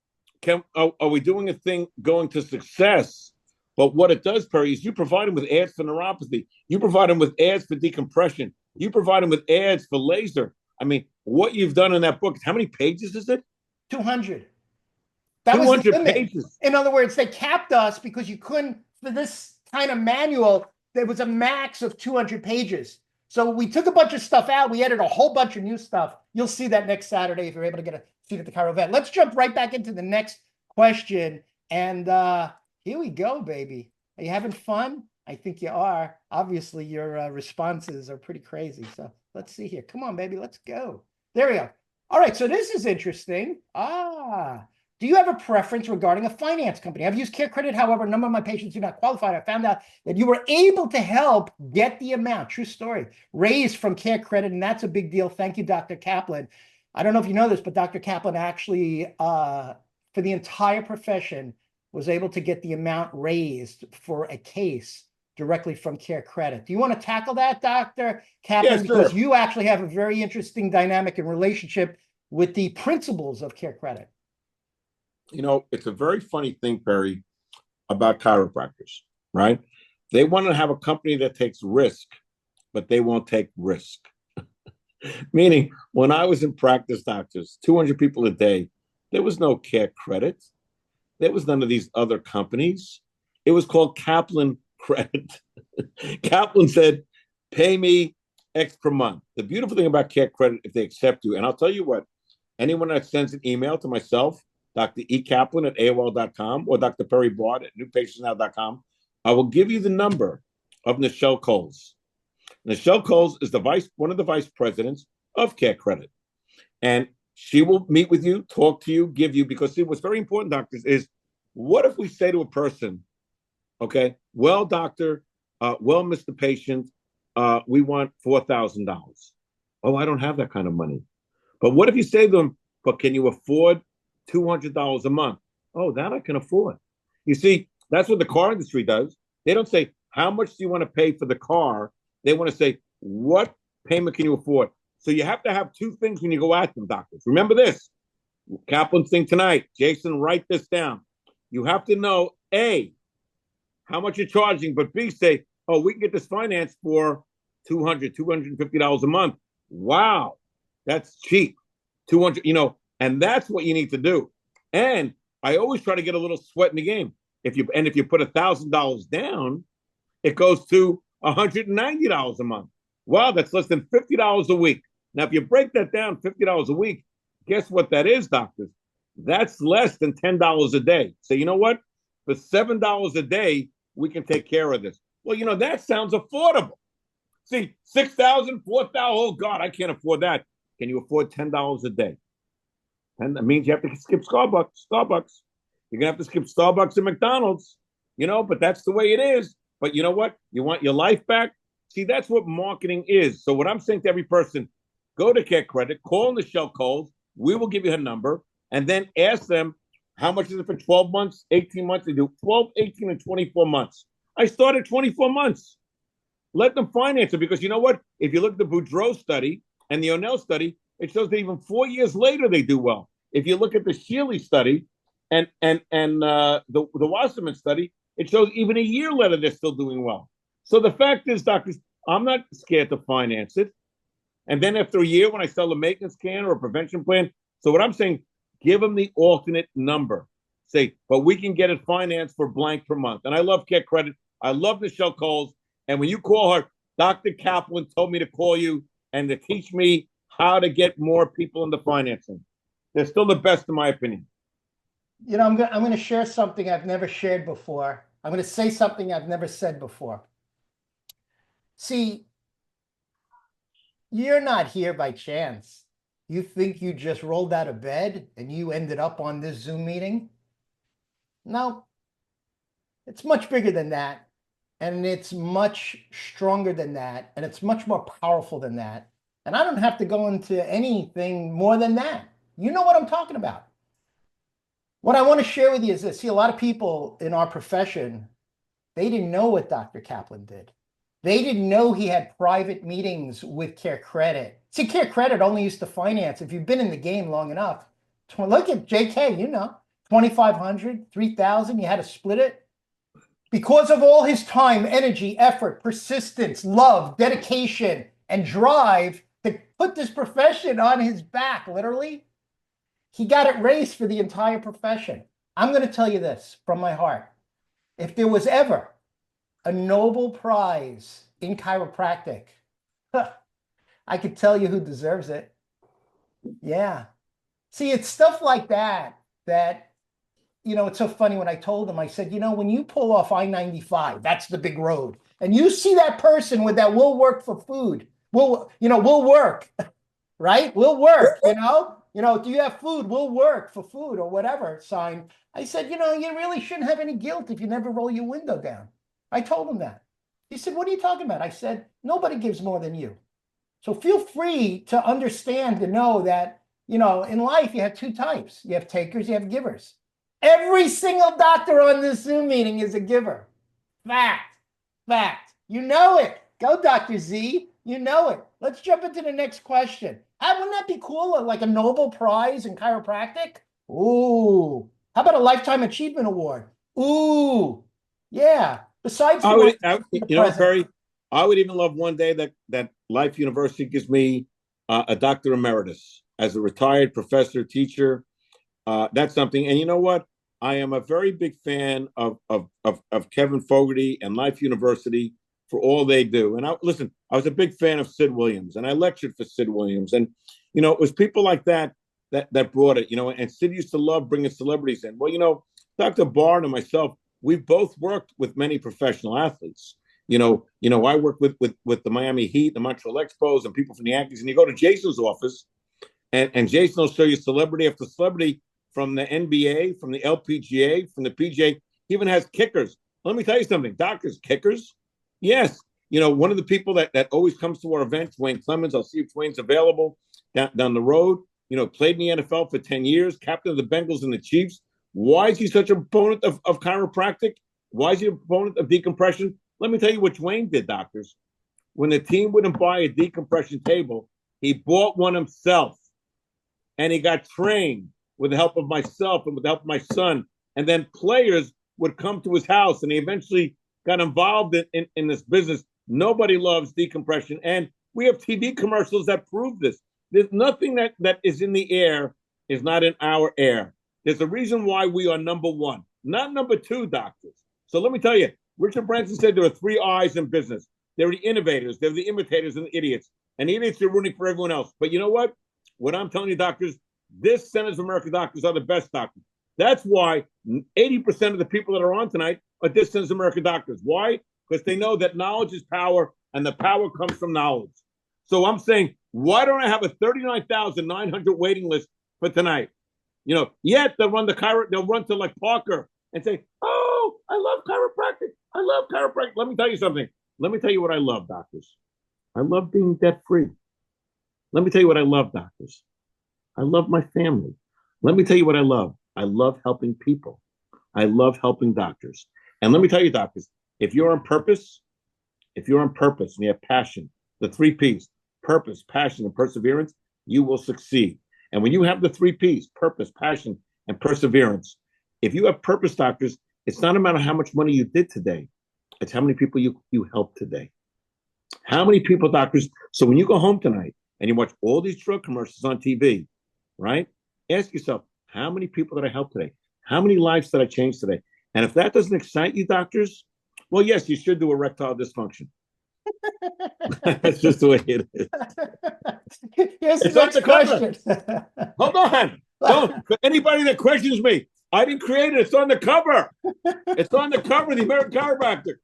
B: are we doing a thing going to success, but what it does, Perry, is you provide them with ads for neuropathy. You provide them with ads for decompression. You provide them with ads for laser. I mean, what you've done in that book, how many pages is it?
A: 200. That was the
B: 200
A: limit.
B: pages.
A: In other words, they capped us because you couldn't, for this kind of manual, there was a max of 200 pages. So we took a bunch of stuff out. We added a whole bunch of new stuff. You'll see that next Saturday if you're able to get a seat at the Chiro Vet. Let's jump right back into the next question. And here we go, baby. Are you having fun? I think you are. Obviously, your responses are pretty crazy. So let's see here. Come on, baby. Let's go. There we go. All right. So this is interesting. Do you have a preference regarding a finance company? I've used CareCredit. However, a number of my patients do not qualify. I found out that you were able to help get the amount, true story, raised from CareCredit, and that's a big deal. Thank you, Dr. Kaplan. I don't know if you know this, but Dr. Kaplan actually, for the entire profession, was able to get the amount raised for a case directly from CareCredit. Do you want to tackle that, Dr. Kaplan?
B: Yeah,
A: because
B: sure.
A: you actually have a very interesting dynamic and relationship with the principals of CareCredit.
B: It's a very funny thing, Perry, about chiropractors, right? They want to have a company that takes risk, but they won't take risk. Meaning, when I was in practice, doctors, 200 people a day, there was no CareCredit. There was none of these other companies. It was called Kaplan Credit. Kaplan said, pay me X per month. The beautiful thing about CareCredit, if they accept you, and I'll tell you what, anyone that sends an email to myself, Dr. E. Kaplan at AOL.com or Dr. Perry Bard at newpatientsnow.com, I will give you the number of Nichelle Coles. Nichelle Coles is one of the vice presidents of CareCredit. And she will meet with you, talk to you, give you, because see, what's very important, doctors, is what if we say to a person, okay, well, doctor, well, Mr. Patient, we want $4,000. Oh, I don't have that kind of money. But what if you say to them, but can you afford $200 a month? Oh, that I can afford. You see, that's what the car industry does. They don't say, how much do you want to pay for the car? They want to say, what payment can you afford? So you have to have two things when you go at them, doctors. Remember this, Kaplan's thing tonight. Jason, write this down. You have to know, A, how much you're charging, but B, say, oh, we can get this finance for $200, $250 a month. Wow, that's cheap. 200, and that's what you need to do. And I always try to get a little sweat in the game. If you put $1,000 down, it goes to $190 a month. Wow, that's less than $50 a week. Now, if you break that down, $50 a week, guess what that is, doctors? That's less than $10 a day. So you know what? For $7 a day, we can take care of this. Well, that sounds affordable. See, 6,000, 4,000. Oh God, I can't afford that. Can you afford $10 a day? And that means you have to skip Starbucks. You're gonna have to skip Starbucks and McDonald's, but that's the way it is. But you know what? You want your life back? See, that's what marketing is. So what I'm saying to every person, go to CareCredit, call Nichelle Coles. We will give you her number, and then ask them how much is it for 12 months, 18 months. They do 12, 18, and 24 months. I started 24 months. Let them finance it, because you know what? If you look at the Boudreaux study and the O'Neill study, it shows that even 4 years later they do well. If you look at the Shealy study and the Wasserman study, it shows even a year later they're still doing well. So the fact is, doctors, I'm not scared to finance it. And then after a year, when I sell a maintenance plan or a prevention plan, so what I'm saying, give them the alternate number. Say, but we can get it financed for blank per month. And I love CareCredit. I love Nichelle Coles. And when you call her, Dr. Kaplan told me to call you and to teach me how to get more people into financing. They're still the best, in my opinion.
A: I'm going to share something I've never shared before. I'm going to say something I've never said before. See, you're not here by chance. You think you just rolled out of bed and you ended up on this Zoom meeting? No, it's much bigger than that. And it's much stronger than that. And it's much more powerful than that. And I don't have to go into anything more than that. You know what I'm talking about. What I want to share with you is this. See, a lot of people in our profession, they didn't know what Dr. Kaplan did. They didn't know he had private meetings with Care Credit. See, Care Credit only used to finance, if you've been in the game long enough, look at JK, 2,500, 3,000, you had to split it. Because of all his time, energy, effort, persistence, love, dedication, and drive to put this profession on his back, literally, he got it raised for the entire profession. I'm going to tell you this from my heart. If there was ever a Nobel Prize in chiropractic, I could tell you who deserves it. Yeah. See, it's stuff like that, it's so funny when I told him, I said, when you pull off I-95, that's the big road, and you see that person with that "we'll work for food," we'll work, right? We'll work, do you have food? We'll work for food or whatever sign. I said, you really shouldn't have any guilt if you never roll your window down. I told him that. He said, what are you talking about? I said, nobody gives more than you. So feel free to understand and know that, in life you have two types. You have takers, you have givers. Every single doctor on this Zoom meeting is a giver. Fact. You know it. Go, Dr. Z. You know it. Let's jump into the next question. Wouldn't that be cool? Like a Nobel Prize in chiropractic? Ooh. How about a Lifetime Achievement Award? Ooh. Yeah. Besides,
B: Perry, I would even love one day that Life University gives me a doctor emeritus as a retired professor, teacher. That's something. And you know what? I am a very big fan of Kevin Fogarty and Life University for all they do. And I was a big fan of Sid Williams, and I lectured for Sid Williams. And, it was people like that brought it, and Sid used to love bringing celebrities in. Well, Dr. Barn and myself, we both worked with many professional athletes. I worked with the Miami Heat, the Montreal Expos, and people from the Yankees. And you go to Jason's office, and Jason will show you celebrity after celebrity from the NBA, from the LPGA, from the PGA. He even has kickers. Let me tell you something. Doctors, kickers? Yes. One of the people that always comes to our events, Wayne Clemens, I'll see if Wayne's available down the road, played in the NFL for 10 years, captain of the Bengals and the Chiefs. Why is he such a proponent of chiropractic? Why is he a proponent of decompression? Let me tell you what Wayne did, doctors. When the team wouldn't buy a decompression table, he bought one himself. And he got trained with the help of myself and with the help of my son. And then players would come to his house, and he eventually got involved in this business. Nobody loves decompression. And we have TV commercials that prove this. There's nothing that is in the air is not in our air. There's a reason why we are number one, not number two, doctors. So let me tell you, Richard Branson said there are three I's in business. They're the innovators, they're the imitators, and the idiots. And the idiots are rooting for everyone else. But you know what? What I'm telling you, doctors, this Centers of America doctors are the best doctors. That's why 80% of the people that are on tonight are this Centers of America doctors. Why? Because they know that knowledge is power, and the power comes from knowledge. So I'm saying, why don't I have a 39,900 waiting list for tonight? Yet they'll run to like Parker and say, "Oh, I love chiropractic. I love chiropractic." Let me tell you something. Let me tell you what I love, doctors. I love being debt free. Let me tell you what I love, doctors. I love my family. Let me tell you what I love. I love helping people. I love helping doctors. And let me tell you, doctors, if you're on purpose and you have passion, the three P's, purpose, passion, and perseverance, you will succeed. And when you have the three P's, purpose, passion, and perseverance, if you have purpose, doctors, it's not a matter how much money you did today. It's how many people you helped today. How many people, doctors? So when you go home tonight and you watch all these drug commercials on TV, right? Ask yourself, how many people did I help today? How many lives did I change today? And if that doesn't excite you, doctors, well, yes, you should do erectile dysfunction. That's just the way it is.
A: Here's the next question.
B: Hold on. Don't. Anybody that questions me, I didn't create it. It's on the cover. It's on the cover of the American Chiropractic.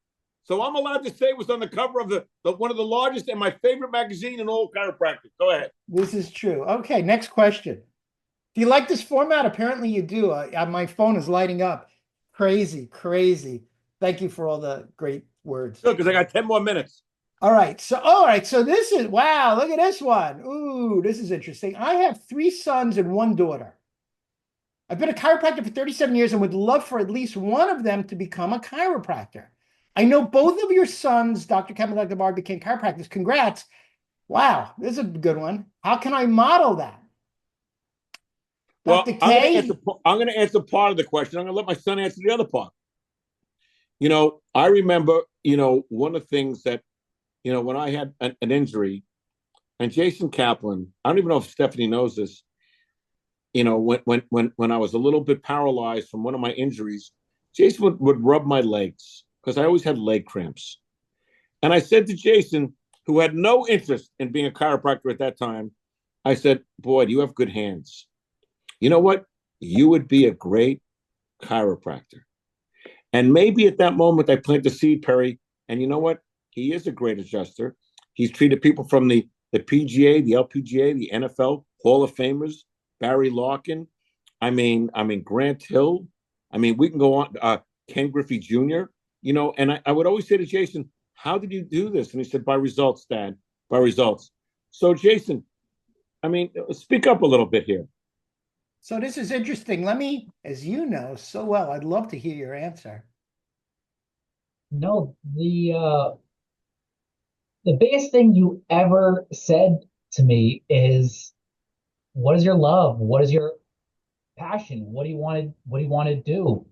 B: So I'm allowed to say it was on the cover of the one of the largest and my favorite magazine in all chiropractic. Go ahead.
A: This is true. Okay, next question. Do you like this format? Apparently you do. My phone is lighting up. Crazy, crazy. Thank you for all the great words.
B: Good, because I got 10 more minutes.
A: All right. So this is, wow, look at this one. Ooh, this is interesting. I have 3 sons and 1 daughter. I've been a chiropractor for 37 years and would love for at least one of them to become a chiropractor. I know both of your sons, Dr. Kevin and Dr. Barr, became chiropractors. Congrats. Wow, this is a good one. How can I model that?
B: Well,
A: Dr. K?
B: I'm going to answer part of the question. I'm going to let my son answer the other part. You know, I remember, you know, one of the things that, you know, when I had an injury, and Jason Kaplan, I don't even know if Stephanie knows this, you know, when I was a little bit paralyzed from one of my injuries, Jason would rub my legs because I always had leg cramps. And I said to Jason, who had no interest in being a chiropractor at that time, I said, boy, do you have good hands. You know what? You would be a great chiropractor. And maybe at that moment I planted the seed, Perry. And you know what? He is a great adjuster. He's treated people from the PGA, the LPGA, the NFL, Hall of Famers, Barry Larkin. I mean, Grant Hill. I mean, we can go on, Ken Griffey Jr., you know, and I would always say to Jason, how did you do this? And he said, by results, Dad, by results. So Jason, I mean, speak up a little bit here.
A: So this is interesting. Let me, as you know so well, I'd love to hear your answer.
C: No, the biggest thing you ever said to me is, what is your love? What is your passion? What do you want to do?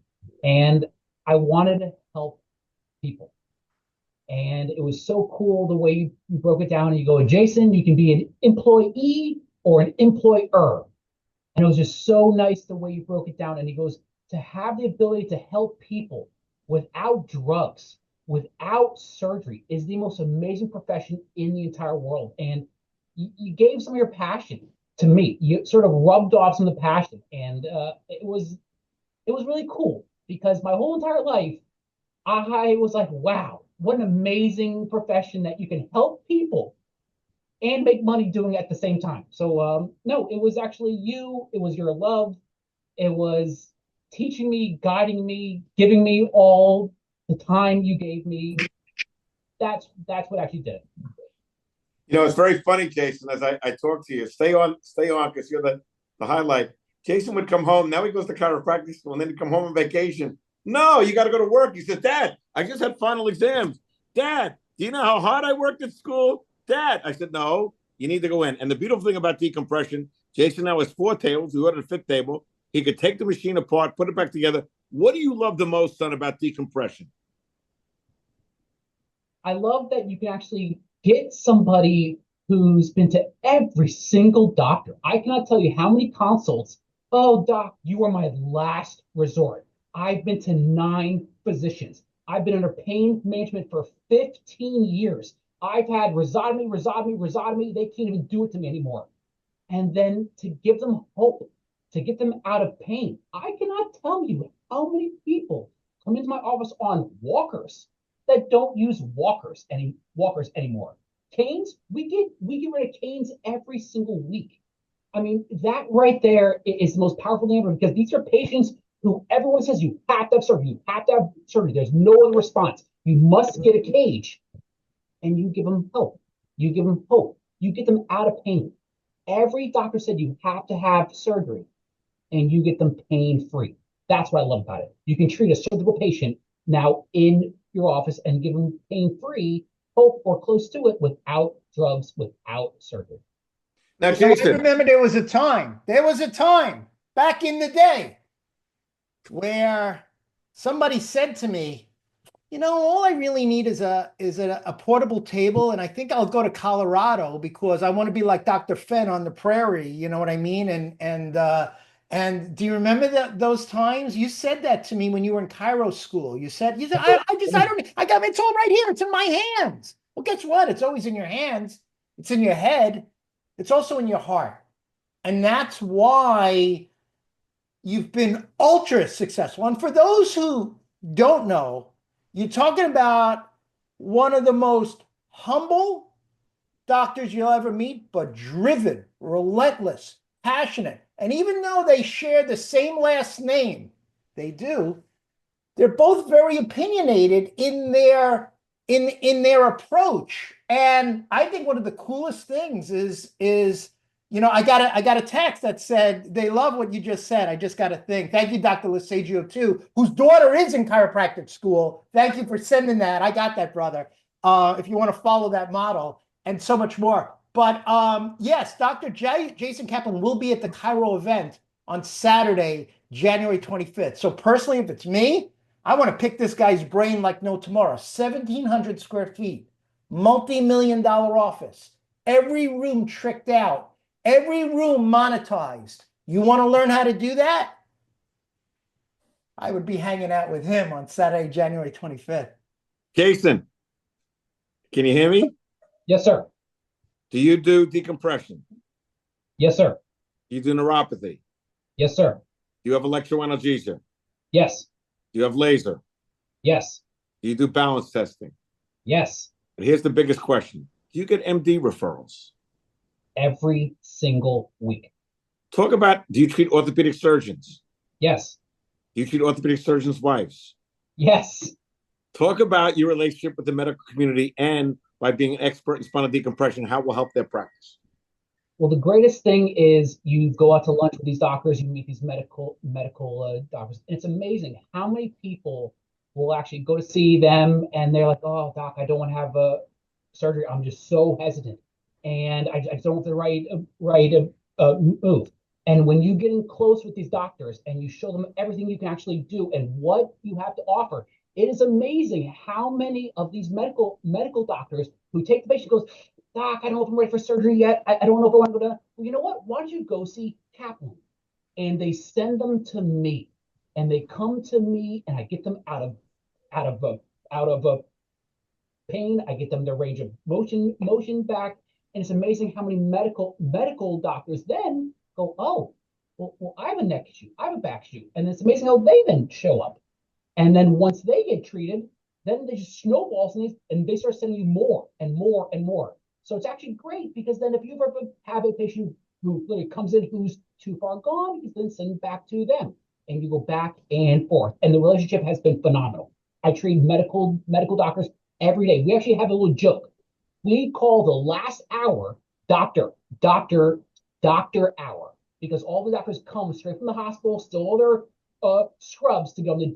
C: And I wanted to help people. And it was so cool the way you broke it down and you go, Jason, you can be an employee or an employer. And it was just so nice the way you broke it down. And he goes, to have the ability to help people without drugs, without surgery is the most amazing profession in the entire world. And you gave some of your passion to me. You sort of rubbed off some of the passion. And it was really cool because my whole entire life, I was like, wow, what an amazing profession that you can help people and make money doing it at the same time. So no, it was actually you. It was your love. It was teaching me, guiding me, giving me all the time you gave me. That's what actually did it.
B: You know, it's very funny, Jason, as I talk to you. Stay on, because you're the highlight. Jason would come home. Now he goes to chiropractic school, and then he'd come home on vacation. No, you got to go to work. He said, Dad, I just had final exams. Dad, do you know how hard I worked at school? Dad, I said, no, you need to go in. And the beautiful thing about decompression, Jason now has 4 tables. We ordered a 5th table. He could take the machine apart, put it back together. What do you love the most, son, about decompression?
C: I love that you can actually get somebody who's been to every single doctor. I cannot tell you how many consults. Oh, doc, you are my last resort. I've been to 9 physicians. I've been under pain management for 15 years. I've had rhizotomy. They can't even do it to me anymore. And then to give them hope, to get them out of pain. I cannot tell you how many people come into my office on walkers that don't use walkers anymore. Canes, we get rid of canes every single week. I mean, that right there is the most powerful thing ever because these are patients who everyone says you have to have surgery. You have to have surgery. There's no other response. You must get a cage. And you give them hope. You give them hope. You get them out of pain. Every doctor said you have to have surgery and you get them pain-free. That's what I love about it. You can treat a surgical patient now in your office and give them pain-free, hope or close to it without drugs, without surgery.
B: Now,
A: So I
B: Jason,
A: remember there was a time back in the day where somebody said to me, you know, all I really need is a portable table, and I think I'll go to Colorado because I want to be like Dr. Fenn on the prairie. You know what I mean? And do you remember those times? You said that to me when you were in Cairo school. You said I got it's all right here. It's in my hands. Well, guess what? It's always in your hands. It's in your head. It's also in your heart, and that's why you've been ultra successful. And for those who don't know, you're talking about one of the most humble doctors you'll ever meet, but driven, relentless, passionate. And even though they share the same last name, they do, they're both very opinionated in their approach. And I think one of the coolest things is I got a text that said they love what you just said. I just got a thing. Thank you, Dr. Lesagio, too, whose daughter is in chiropractic school. Thank you for sending that. I got that, brother. If you want to follow that model and so much more. But yes, Dr. Jason Kaplan will be at the Chiro event on Saturday, January 25th. So personally, if it's me, I want to pick this guy's brain like no tomorrow. 1,700 square feet, multi-million-dollar office, every room tricked out, every room monetized. You want to learn how to do that? I would be hanging out with him on Saturday, January 25th.
B: Jason, can you hear me?
C: Yes, sir.
B: Do you do decompression?
C: Yes, sir.
B: Do you do neuropathy?
C: Yes, sir.
B: Do you have electroanalgesia?
C: Yes.
B: Do you have laser?
C: Yes.
B: Do you do balance testing?
C: Yes.
B: And here's the biggest question. Do you get MD referrals?
C: Every single week.
B: Talk about, do you treat orthopedic surgeons?
C: Yes.
B: Do you treat orthopedic surgeons' wives?
C: Yes.
B: Talk about your relationship with the medical community and by being an expert in spinal decompression, how it will help their practice.
C: Well, the greatest thing is you go out to lunch with these doctors, you meet these medical doctors. And it's amazing how many people will actually go to see them and they're like, oh, doc, I don't want to have a surgery. I'm just so hesitant. And I just don't have the right move. And when you get in close with these doctors and you show them everything you can actually do and what you have to offer, it is amazing how many of these medical doctors who take the patient goes, doc, I don't know if I'm ready for surgery yet. I don't know if I want to go to, well, you know what? Why don't you go see Kaplan? And they send them to me, and they come to me, and I get them out of pain. I get them their range of motion back, and it's amazing how many medical doctors then go, oh, well, I have a neck issue, I have a back issue, and it's amazing how they then show up, and then once they get treated, then they just snowballs and they start sending you more and more and more. So it's actually great because then if you ever have a patient who literally comes in who's too far gone, you then send back to them and you go back and forth. And the relationship has been phenomenal. I treat medical doctors every day. We actually have a little joke. We call the last hour doctor hour because all the doctors come straight from the hospital, still all their scrubs to go on the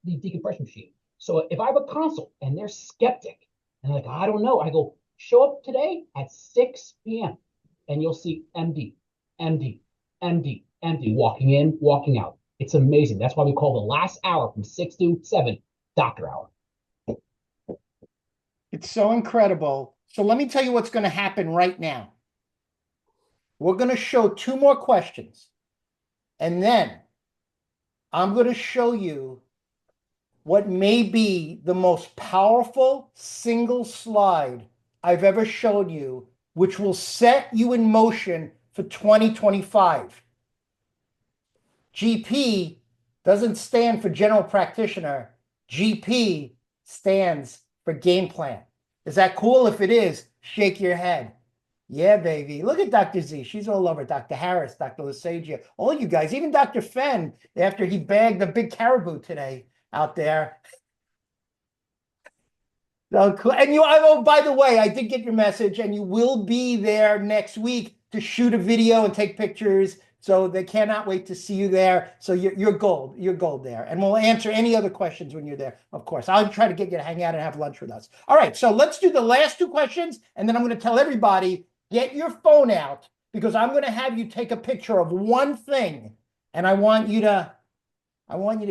C: decompression machine. So if I have a consult and they're skeptic, and they're like, I don't know. I go, show up today at 6 p.m. and you'll see MD, walking in, walking out. It's amazing. That's why we call the last hour from 6 to 7 doctor hour.
A: It's so incredible. So let me tell you what's going to happen right now. We're going to show 2 more questions. And then I'm going to show you what may be the most powerful single slide I've ever shown you, which will set you in motion for 2025. GP doesn't stand for general practitioner. GP stands for game plan. Is that cool? If it is, shake your head. Yeah, baby. Look at Dr. Z. She's all over. Dr. Harris, Dr. Lesagio, all you guys, even Dr. Fenn, after he bagged the big caribou today out there. So cool. And oh, by the way, I did get your message, and you will be there next week to shoot a video and take pictures. So they cannot wait to see you there. So you're gold. You're gold there. And we'll answer any other questions when you're there, of course. I'll try to get you to hang out and have lunch with us. All right, so let's do the last 2 questions, and then I'm going to tell everybody, get your phone out, because I'm going to have you take a picture of one thing, and I want you to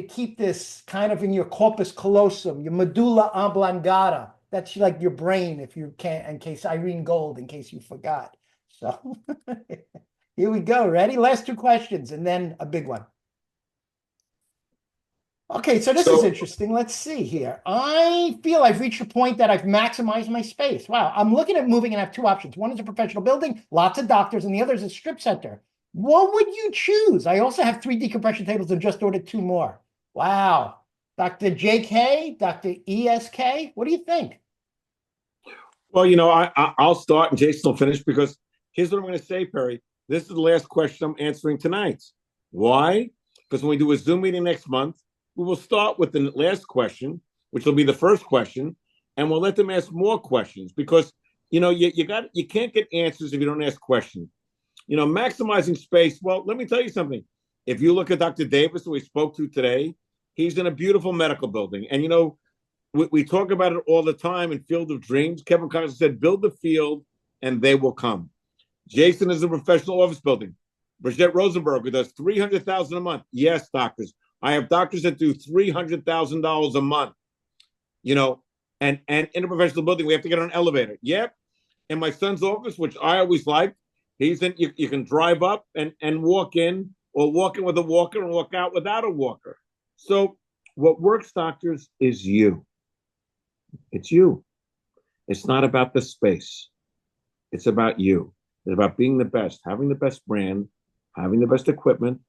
A: keep this kind of in your corpus callosum, your medulla oblongata. That's like your brain, if you can't, in case Irene Gold, in case you forgot. So here we go. Ready? Last 2 questions, and then a big one. Okay, so this is interesting. Let's see here. I feel I've reached a point that I've maximized my space. Wow, I'm looking at moving and I have 2 options. One is a professional building, lots of doctors, and the other is a strip center. What would you choose? I also have 3 decompression tables and just ordered 2 more. Wow. Dr. JK, Dr. ESK, what do you think?
B: Well, I'll start and Jason will finish because here's what I'm going to say, Perry. This is the last question I'm answering tonight. Why? Because when we do a Zoom meeting next month, we will start with the last question, which will be the first question, and we'll let them ask more questions because you can't get answers if you don't ask questions. Maximizing space. Well, let me tell you something. If you look at Dr. Davis, who we spoke to today, he's in a beautiful medical building, and we talk about it all the time in Field of Dreams. Kevin Costner said, build the field and they will come. Jason is a professional office building. Brigitte Rosenberg, who does $300,000 a month. Yes, doctors. I have doctors that do $300,000 a month. And in a professional building, we have to get on an elevator. Yep. In my son's office, which I always liked, he's in. You can drive up and walk in, or walk in with a walker and walk out without a walker. So what works, doctors, is you. It's you. It's not about the space. It's about you. It's about being the best, having the best brand, having the best equipment,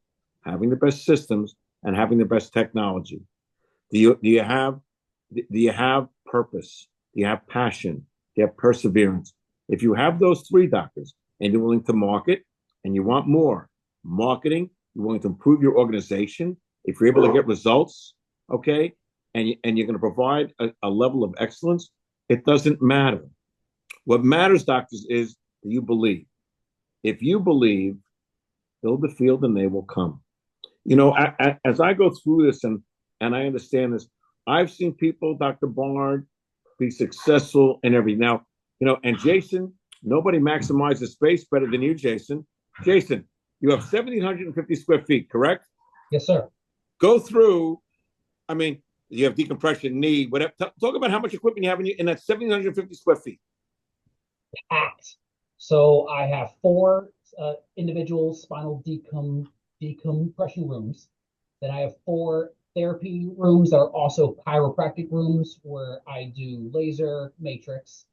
B: having the best systems, and having the best technology. Do you have purpose? Do you have passion? Do you have perseverance? If you have those three, doctors, and you're willing to market and you want more marketing, you're willing to improve your organization, if you're able to get results, okay, and you're going to provide a level of excellence, it doesn't matter. What matters, doctors, is that you believe. If you believe, build the field and they will come. As I go through this and I understand this, I've seen people, Dr. Barnard, be successful in every now, and Jason, nobody maximizes space better than you, Jason. Jason, you have 1,750 square feet, correct?
C: Yes, sir.
B: Go through, you have decompression, knee, whatever. Talk about how much equipment you have in that 1,750 square feet.
C: Packed. So I have 4 individual spinal decompression rooms. Then I have 4 therapy rooms that are also chiropractic rooms where I do laser matrix.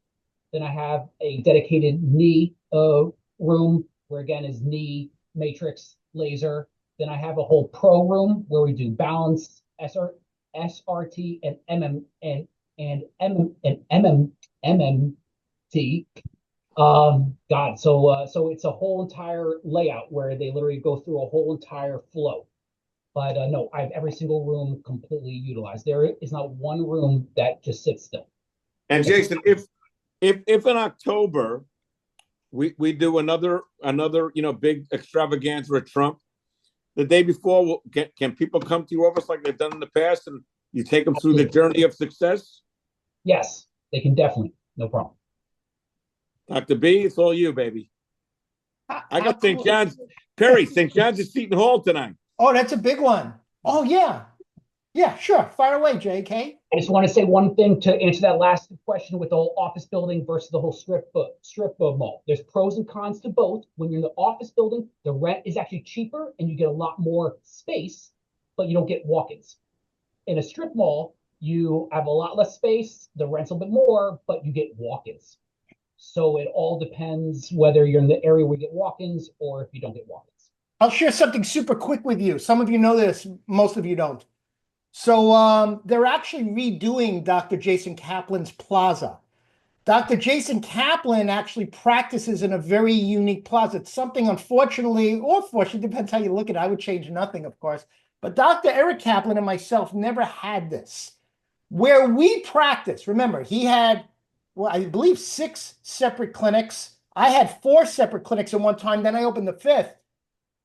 C: Then I have a dedicated knee room where again is knee matrix laser. Then I have a whole pro room where we do balance, SRT and MMT. So it's a whole entire layout where they literally go through a whole entire flow. But no, I have every single room completely utilized. There is not one room that just sits still.
B: And Jason, if in October we do another big extravaganza at Trump, the day before, can people come to your office like they've done in the past, and you take them through the journey of success?
C: Yes, they can definitely. No problem.
B: Dr. B, it's all you, baby. I got St. John's. Perry, St. John's at Seton Hall tonight.
A: Oh, that's a big one. Oh, yeah. Yeah, sure. Fire away, JK.
C: I just want to say one thing to answer that last question with the whole office building versus the whole strip mall. There's pros and cons to both. When you're in the office building, the rent is actually cheaper and you get a lot more space, but you don't get walk-ins. In a strip mall, you have a lot less space, the rent's a little bit more, but you get walk-ins. So it all depends whether you're in the area where you get walk-ins or if you don't get walk-ins.
A: I'll share something super quick with you. Some of you know this, most of you don't. So they're actually redoing Dr. Jason Kaplan's plaza. Dr. Jason Kaplan actually practices in a very unique plaza. It's something, unfortunately, or fortunately, depends how you look at it. I would change nothing, of course. But Dr. Eric Kaplan and myself never had this. Where we practice, remember, he had, well, I believe 6 separate clinics. I had 4 separate clinics at one time. Then I opened the 5th.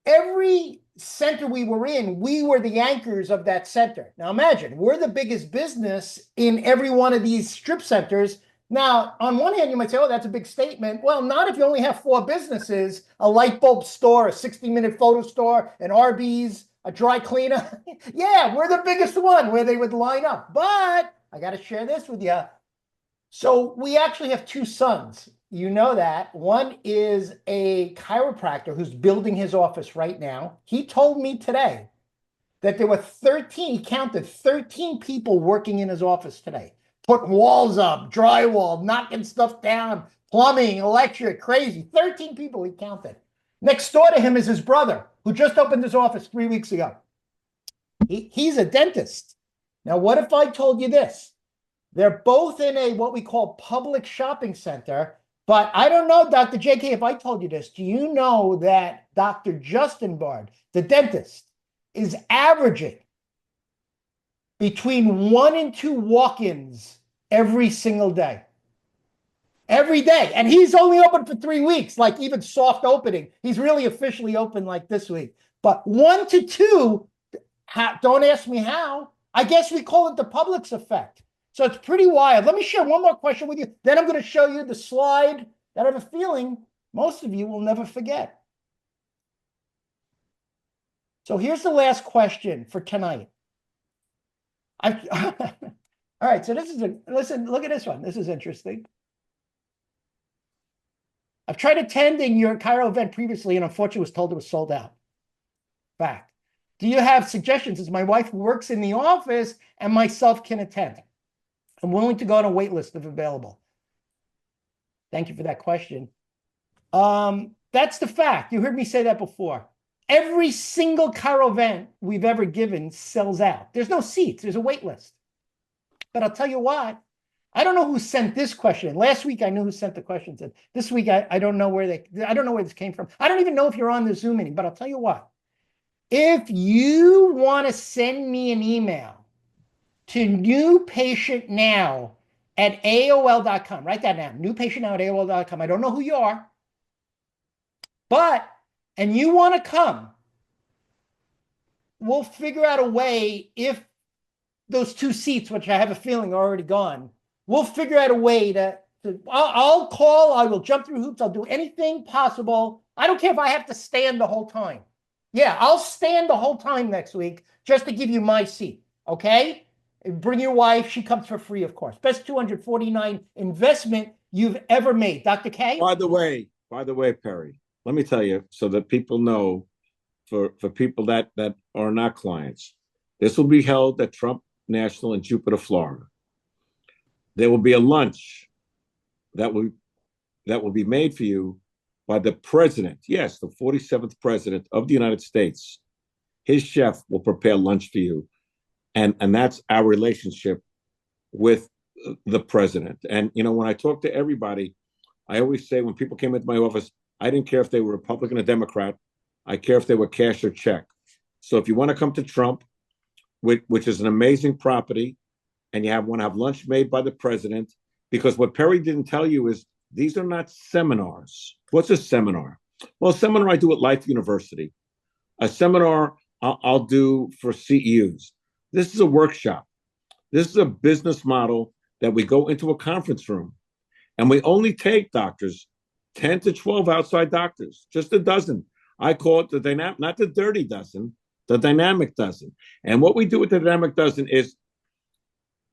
A: Every center we were in, we were the anchors of that center. Now imagine, we're the biggest business in every one of these strip centers. Now, on one hand, you might say, oh, that's a big statement. Well, not if you only have 4 businesses, a light bulb store, a 60-minute photo store, an Arby's, a dry cleaner. Yeah, we're the biggest one where they would line up. But I got to share this with you. So we actually have 2 sons. You know that. One is a chiropractor who's building his office right now. He told me today that there were 13, he counted 13 people working in his office today, putting walls up, drywall, knocking stuff down, plumbing, electric, crazy. 13 people he counted. Next door to him is his brother, who just opened his office 3 weeks ago. He's a dentist. Now, what if I told you this? They're both in a what we call public shopping center, but I don't know, Dr. JK, if I told you this. Do you know that Dr. Justin Bard, the dentist, is averaging between 1 and 2 walk-ins every single day? Every day. And he's only open for 3 weeks, like even soft opening. He's really officially open like this week. But 1 to 2, don't ask me how. I guess we call it the Publix effect. So it's pretty wild. Let me share one more question with you. Then I'm going to show you the slide that I have a feeling most of you will never forget. So here's the last question for tonight. All right, so listen, look at this one. This is interesting. I've tried attending your Chiro event previously and unfortunately was told it was sold out. Fact. Do you have suggestions as my wife works in the office and myself can attend? I'm willing to go on a wait list if available. Thank you for that question. That's the fact. You heard me say that before. Every single Chiro event we've ever given sells out. There's no seats. There's a wait list. But I'll tell you what. I don't know who sent this question. Last week I knew who sent the questions. This week I don't know where this came from. I don't even know if you're on the Zoom meeting. But I'll tell you what. If you want to send me an email to newpatientnow@AOL.com. Write that down. Newpatientnow@AOL.com. I don't know who you are. And you want to come, we'll figure out a way if those 2 seats, which I have a feeling are already gone, we'll figure out a way I'll call, I will jump through hoops, I'll do anything possible. I don't care if I have to stand the whole time. Yeah, I'll stand the whole time next week just to give you my seat, okay? Bring your wife. She comes for free, of course. Best 249 investment you've ever made. Dr. K?
B: By the way, Perry, let me tell you so that people know, for people that are not clients, this will be held at Trump National in Jupiter, Florida. There will be a lunch that will be made for you by the president. Yes, the 47th president of the United States. His chef will prepare lunch for you. And that's our relationship with the president. And, when I talk to everybody, I always say when people came into my office, I didn't care if they were Republican or Democrat. I care if they were cash or check. So if you want to come to Trump, which is an amazing property, and you want to have lunch made by the president, because what Perry didn't tell you is these are not seminars. What's a seminar? Well, a seminar I do at Life University. A seminar I'll do for CEUs. This is a workshop. This is a business model that we go into a conference room, and we only take doctors, 10 to 12 outside doctors, just a dozen. I call it the dynamic, not the dirty dozen, the dynamic dozen. And what we do with the dynamic dozen is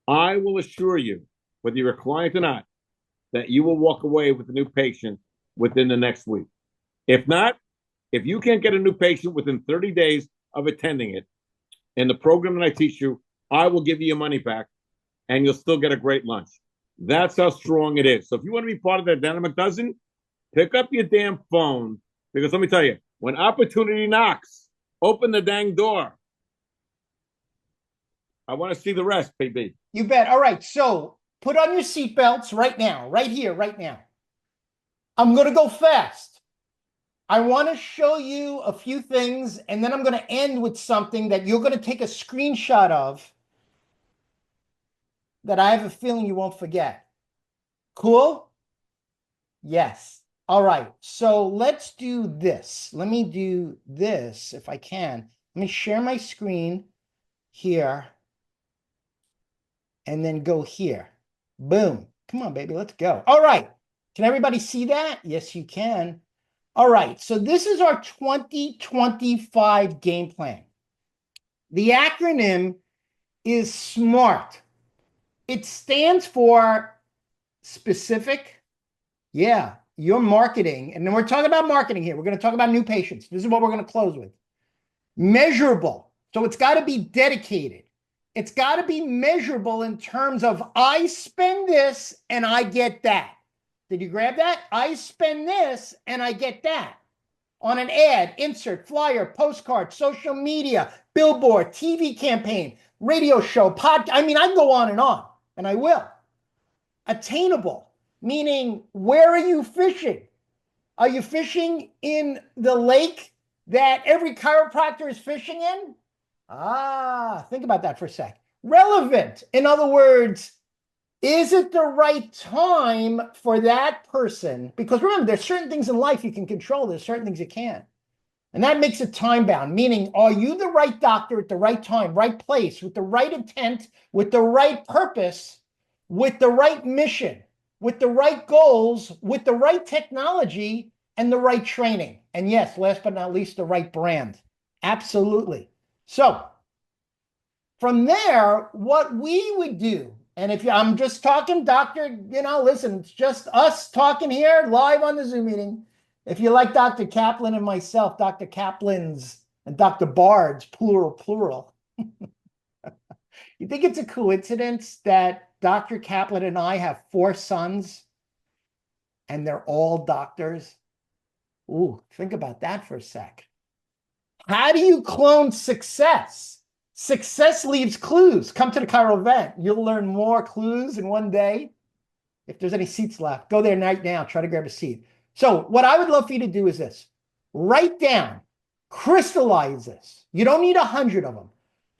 B: I will assure you, whether you're a client or not, that you will walk away with a new patient within the next week. If not, if you can't get a new patient within 30 days of attending it, in the program that I teach you, I will give you your money back and you'll still get a great lunch. That's how strong it is. So if you want to be part of that dynamic dozen, pick up your damn phone, because let me tell you, when opportunity knocks, open the dang door. I want to see the rest, baby.
A: You bet. All right. So put on your seatbelts right now, right here, right now. I'm going to go fast. I want to show you a few things, and then I'm going to end with something that you're going to take a screenshot of that I have a feeling you won't forget. Cool? Yes. All right. So let's do this. Let me do this if I can. Let me share my screen here and then go here. Boom. Come on, baby. Let's go. All right. Can everybody see that? Yes, you can. All right. So this is our 2025 game plan. The acronym is SMART. It stands for specific. Yeah, your marketing. And then we're talking about marketing here. We're going to talk about new patients. This is what we're going to close with. Measurable. So it's got to be dedicated. It's got to be measurable in terms of I spend this and I get that. Did you grab that? I spend this and I get that. On an ad, insert, flyer, postcard, social media, billboard, TV campaign, radio show, podcast. I mean, I can go on, and I will. Attainable, meaning where are you fishing? Are you fishing in the lake that every chiropractor is fishing in? Think about that for a sec. Relevant. In other words, is it the right time for that person? Because remember, there's certain things in life you can control, there's certain things you can't. And that makes it time bound, meaning, are you the right doctor at the right time, right place, with the right intent, with the right purpose, with the right mission, with the right goals, with the right technology, and the right training? And yes, last but not least, the right brand. Absolutely. So from there, what we would do, and if I'm just talking, doctor, listen, it's just us talking here live on the Zoom meeting. If you like Dr. Kaplan and myself, Dr. Kaplan's and Dr. Bard's, plural. You think it's a coincidence that Dr. Kaplan and I have 4 sons and they're all doctors? Ooh, think about that for a sec. How do you clone success? Success leaves clues. Come to the Chiro event. You'll learn more clues in one day. If there's any seats left, go there right now. Try to grab a seat. So what I would love for you to do is this. Write down, crystallize this. You don't need 100 of them.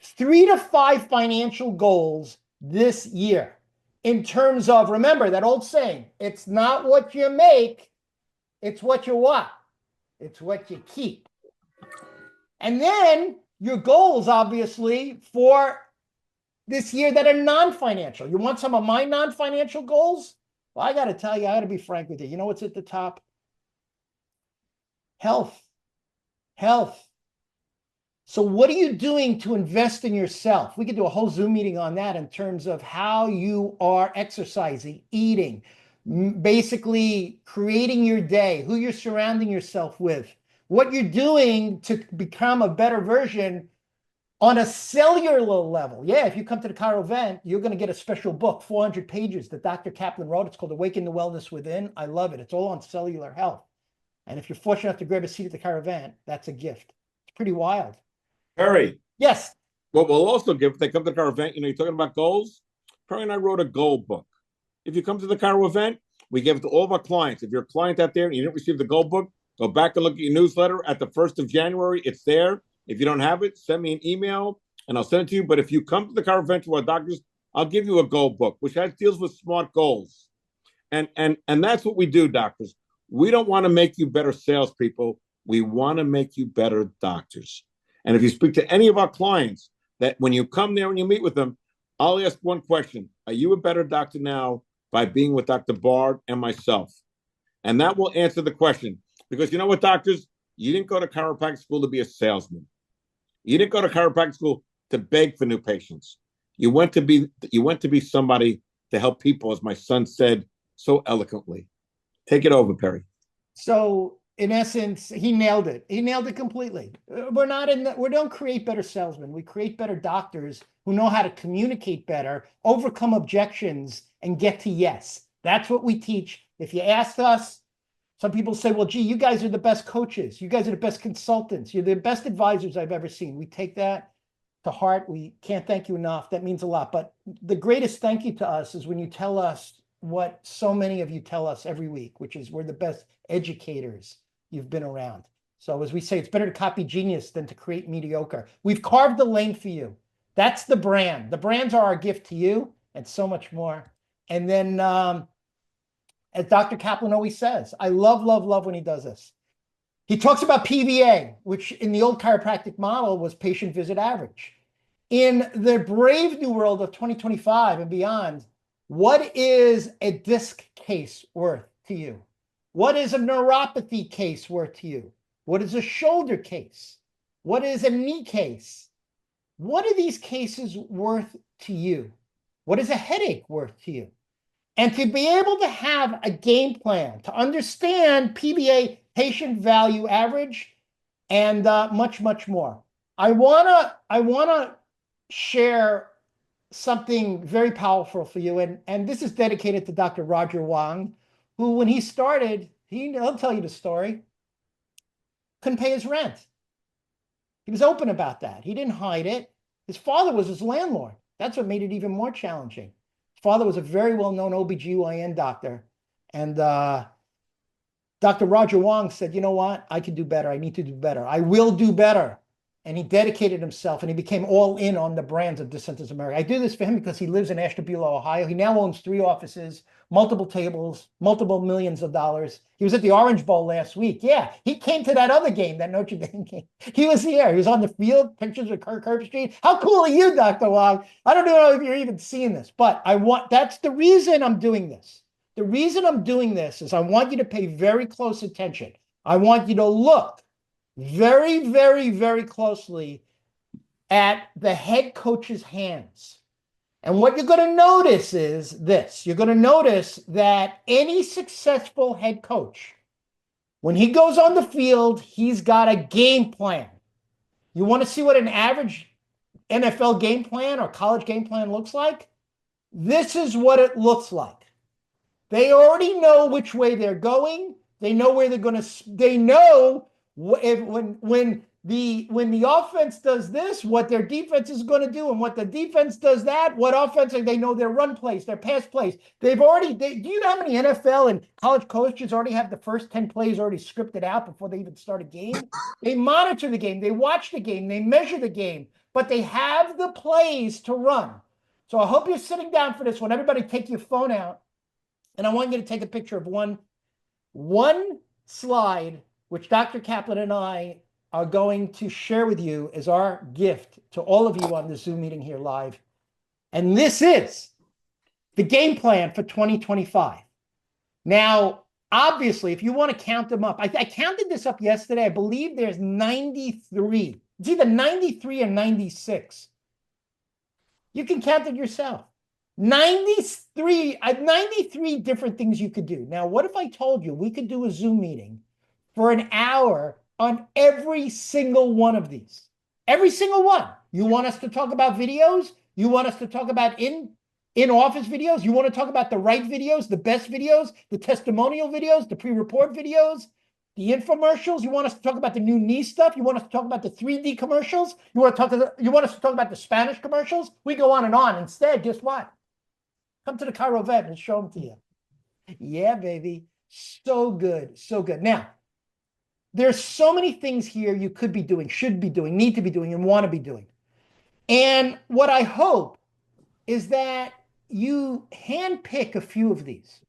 A: 3 to 5 financial goals this year in terms of, remember that old saying, it's not what you make, it's what you what? It's what you keep. And then your goals, obviously, for this year that are non-financial. You want some of my non-financial goals? Well, I got to tell you, I got to be frank with you. You know what's at the top? Health. So what are you doing to invest in yourself? We could do a whole Zoom meeting on that in terms of how you are exercising, eating, basically creating your day, who you're surrounding yourself with, what you're doing to become a better version on a cellular level. Yeah, if you come to the Chiro event, you're going to get a special book, 400 pages that Dr. Kaplan wrote. It's called Awaken the Wellness Within. I love it. It's all on cellular health. And if you're fortunate enough to grab a seat at the Chiro event, that's a gift. It's pretty wild.
B: Perry,
A: Yes.
B: what we'll also give if they come to the Chiro event, you're talking about goals. Perry and I wrote a goal book. If you come to the Chiro event, we give it to all of our clients. If you're a client out there and you didn't receive the goal book, go back and look at your newsletter at the 1st of January. It's there. If you don't have it, send me an email and I'll send it to you. But if you come to the Chiro event to our doctors, I'll give you a goal book, which deals with SMART goals. And that's what we do, doctors. We don't want to make you better salespeople. We want to make you better doctors. And if you speak to any of our clients, that when you come there and you meet with them, I'll ask one question. Are you a better doctor now by being with Dr. Bard and myself? And that will answer the question. Because you know what, doctors? You didn't go to chiropractic school to be a salesman. You didn't go to chiropractic school to beg for new patients. You went to be somebody to help people, as my son said so eloquently. Take it over, Perry.
A: So in essence, he nailed it. He nailed it completely. We don't create better salesmen. We create better doctors who know how to communicate better, overcome objections, and get to yes. That's what we teach. If you asked us, some people say, well, gee, you guys are the best coaches. You guys are the best consultants. You're the best advisors I've ever seen. We take that to heart. We can't thank you enough. That means a lot. But the greatest thank you to us is when you tell us what so many of you tell us every week, which is we're the best educators you've been around. So as we say, it's better to copy genius than to create mediocre. We've carved the lane for you. That's the brand. The brands are our gift to you and so much more. And then as Dr. Kaplan always says, I love when he does this. He talks about PVA, which in the old chiropractic model was patient visit average. In the brave new world of 2025 and beyond, what is a disc case worth to you? What is a neuropathy case worth to you? What is a shoulder case? What is a knee case? What are these cases worth to you? What is a headache worth to you? And to be able to have a game plan, to understand PVA, patient value average, and much more. I wanna share something very powerful for you, and this is dedicated to Dr. Roger Wang, who, when he started, he'll tell you the story, couldn't pay his rent. He was open about that. He didn't hide it. His father was his landlord. That's what made it even more challenging. His father was a very well-known OBGYN doctor. And Dr. Roger Wong said, you know what? I can do better. I need to do better. I will do better. And he dedicated himself and he became all in on the brands of DeSantis America. I do this for him because he lives in Ashtabula, Ohio. He now owns 3 offices, multiple tables, multiple millions of dollars. He was at the Orange Bowl last week. Yeah, he came to that other game, that Notre Dame game. He was here. He was on the field, pictures of Kirk Herbstreit. How cool are you, Dr. Wong? I don't know if you're even seeing this, but that's the reason I'm doing this. The reason I'm doing this is I want you to pay very close attention. I want you to look very, very, very closely at the head coach's hands. And what you're going to notice is this. You're going to notice that any successful head coach, when he goes on the field, he's got a game plan. You want to see what an average NFL game plan or college game plan looks like? This is what it looks like. They already know which way they're going. They know where they're going to, they know when the offense does this, what their defense is going to do, and what the defense does that, what offense, they know their run plays, their pass plays. Do you know how many NFL and college coaches already have the first 10 plays already scripted out before they even start a game? They monitor the game, they watch the game, they measure the game, but they have the plays to run. So I hope you're sitting down for this one. Everybody take your phone out, and I want you to take a picture of one slide, which Dr. Kaplan and I are going to share with you as our gift to all of you on the Zoom meeting here live. And this is the game plan for 2025. Now, obviously, if you want to count them up, I counted this up yesterday. I believe there's 93. It's either 93 or 96. You can count it yourself. 93 different things you could do. Now, what if I told you we could do a Zoom meeting for an hour on every single one of these? Every single one. You want us to talk about videos? You want us to talk about in-office videos? You want to talk about the right videos, the best videos, the testimonial videos, the pre-report videos, the infomercials? You want us to talk about the new knee stuff? You want us to talk about the 3D commercials? You want us to talk about the Spanish commercials? We go on and on. Instead, guess what? Come to the Cairo Vet and show them to you. Yeah, baby. So good. So good. Now, there's so many things here you could be doing, should be doing, need to be doing, and want to be doing. And what I hope is that you handpick a few of these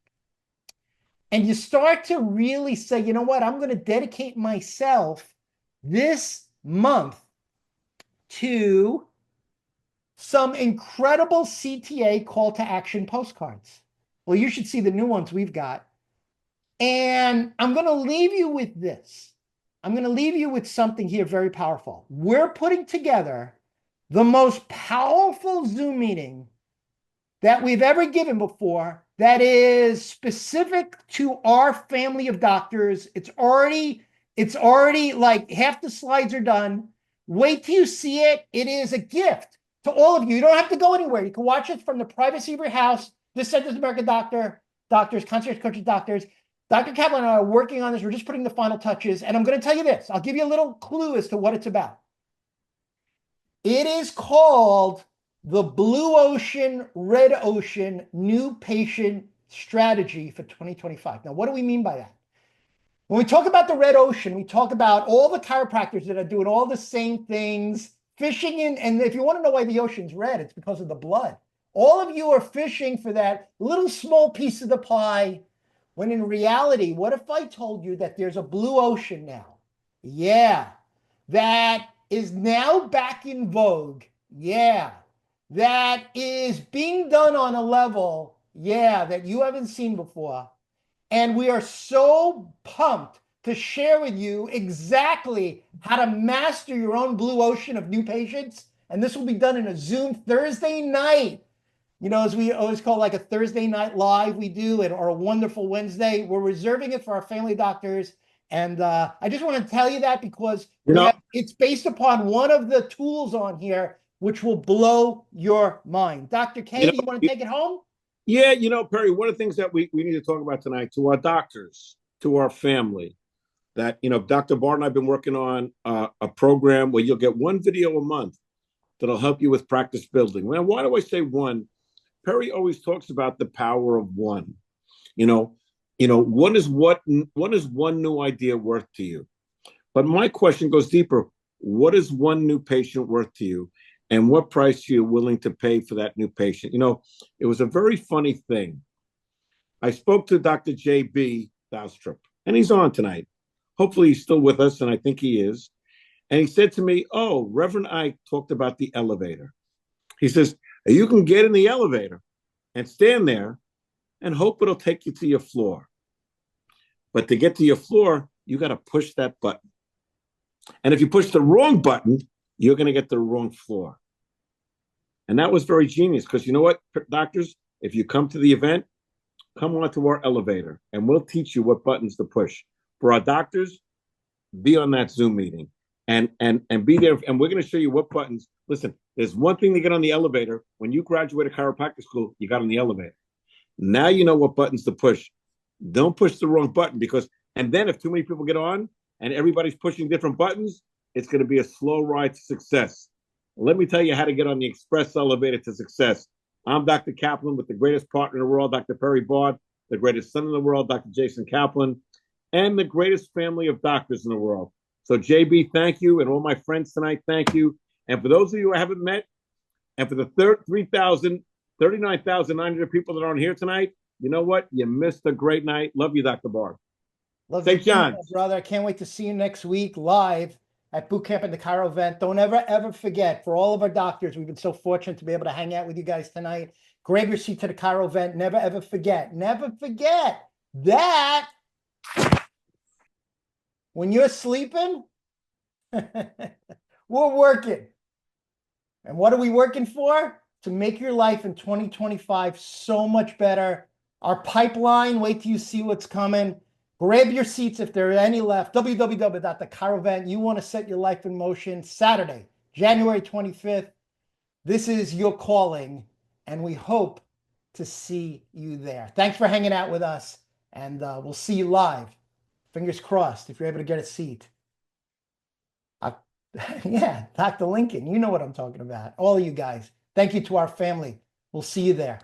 A: and you start to really say, you know what, I'm going to dedicate myself this month to some incredible CTA call to action postcards. Well, you should see the new ones we've got. And I'm going to leave you with this. I'm going to leave you with something here very powerful. We're putting together the most powerful Zoom meeting that we've ever given before that is specific to our family of doctors. It's already like half the slides are done. Wait till you see it. It is a gift to all of you. You don't have to go anywhere. You can watch it from the privacy of your house. DeSantis America doctors, concierge coaches, doctors. Dr. Kaplan and I are working on this. We're just putting the final touches. And I'm going to tell you this. I'll give you a little clue as to what it's about. It is called the Blue Ocean, Red Ocean New Patient Strategy for 2025. Now, what do we mean by that? When we talk about the Red Ocean, we talk about all the chiropractors that are doing all the same things, fishing in, and if you want to know why the ocean's red, it's because of the blood. All of you are fishing for that little small piece of the pie, when in reality, what if I told you that there's a blue ocean now? Yeah, that is now back in vogue. Yeah, that is being done on a level, yeah, that you haven't seen before. And we are so pumped to share with you exactly how to master your own blue ocean of new patients. And this will be done in a Zoom Thursday night. You know, as we always call like a Thursday night live we do, or a wonderful Wednesday. We're reserving it for our family doctors. And I just want to tell you that because it's based upon one of the tools on here, which will blow your mind. Dr. K, do you want to take it home?
B: Yeah, Perry, one of the things that we need to talk about tonight to our doctors, to our family, that, Dr. Bart and I have been working on a program where you'll get one video a month that'll help you with practice building. Now, why do I say one? Perry always talks about the power of one. You know, what is one new idea worth to you? But my question goes deeper. What is one new patient worth to you? And what price are you willing to pay for that new patient? It was a very funny thing. I spoke to Dr. J.B. Doustrup, and he's on tonight. Hopefully he's still with us, and I think he is. And he said to me, oh, Reverend Ike talked about the elevator. He says, you can get in the elevator and stand there and hope it'll take you to your floor. But to get to your floor, you got to push that button. And if you push the wrong button, you're going to get to the wrong floor. And that was very genius because you know what, doctors, if you come to the event, come on to our elevator and we'll teach you what buttons to push. For our doctors, be on that Zoom meeting and be there. And we're going to show you what buttons. Listen, there's one thing to get on the elevator. When you graduate chiropractic school, you got on the elevator. Now you know what buttons to push. Don't push the wrong button and then if too many people get on and everybody's pushing different buttons, it's going to be a slow ride to success. Let me tell you how to get on the express elevator to success. I'm Dr. Kaplan with the greatest partner in the world, Dr. Perry Bard, the greatest son in the world, Dr. Jason Kaplan, and the greatest family of doctors in the world. So JB, thank you. And all my friends tonight, thank you. And for those of you I haven't met, and for the 39,900 people that aren't here tonight, you know what? You missed a great night. Love you, Dr. Bard.
A: Love
B: St.
A: you,
B: John's.
A: brother. I can't wait to see you next week live at Boot Camp and the Chiro event. Don't ever forget, for all of our doctors, we've been so fortunate to be able to hang out with you guys tonight. Grab your seat to the Chiro event. Never forget that when you're sleeping, we're working. And what are we working for? To make your life in 2025 so much better. Our pipeline, wait till you see what's coming. Grab your seats if there are any left. www.thechiroevent. You want to set your life in motion. Saturday, January 25th. This is your calling, and we hope to see you there. Thanks for hanging out with us, and we'll see you live. Fingers crossed if you're able to get a seat. Yeah, Dr. Lincoln, you know what I'm talking about. All of you guys. Thank you to our family. We'll see you there.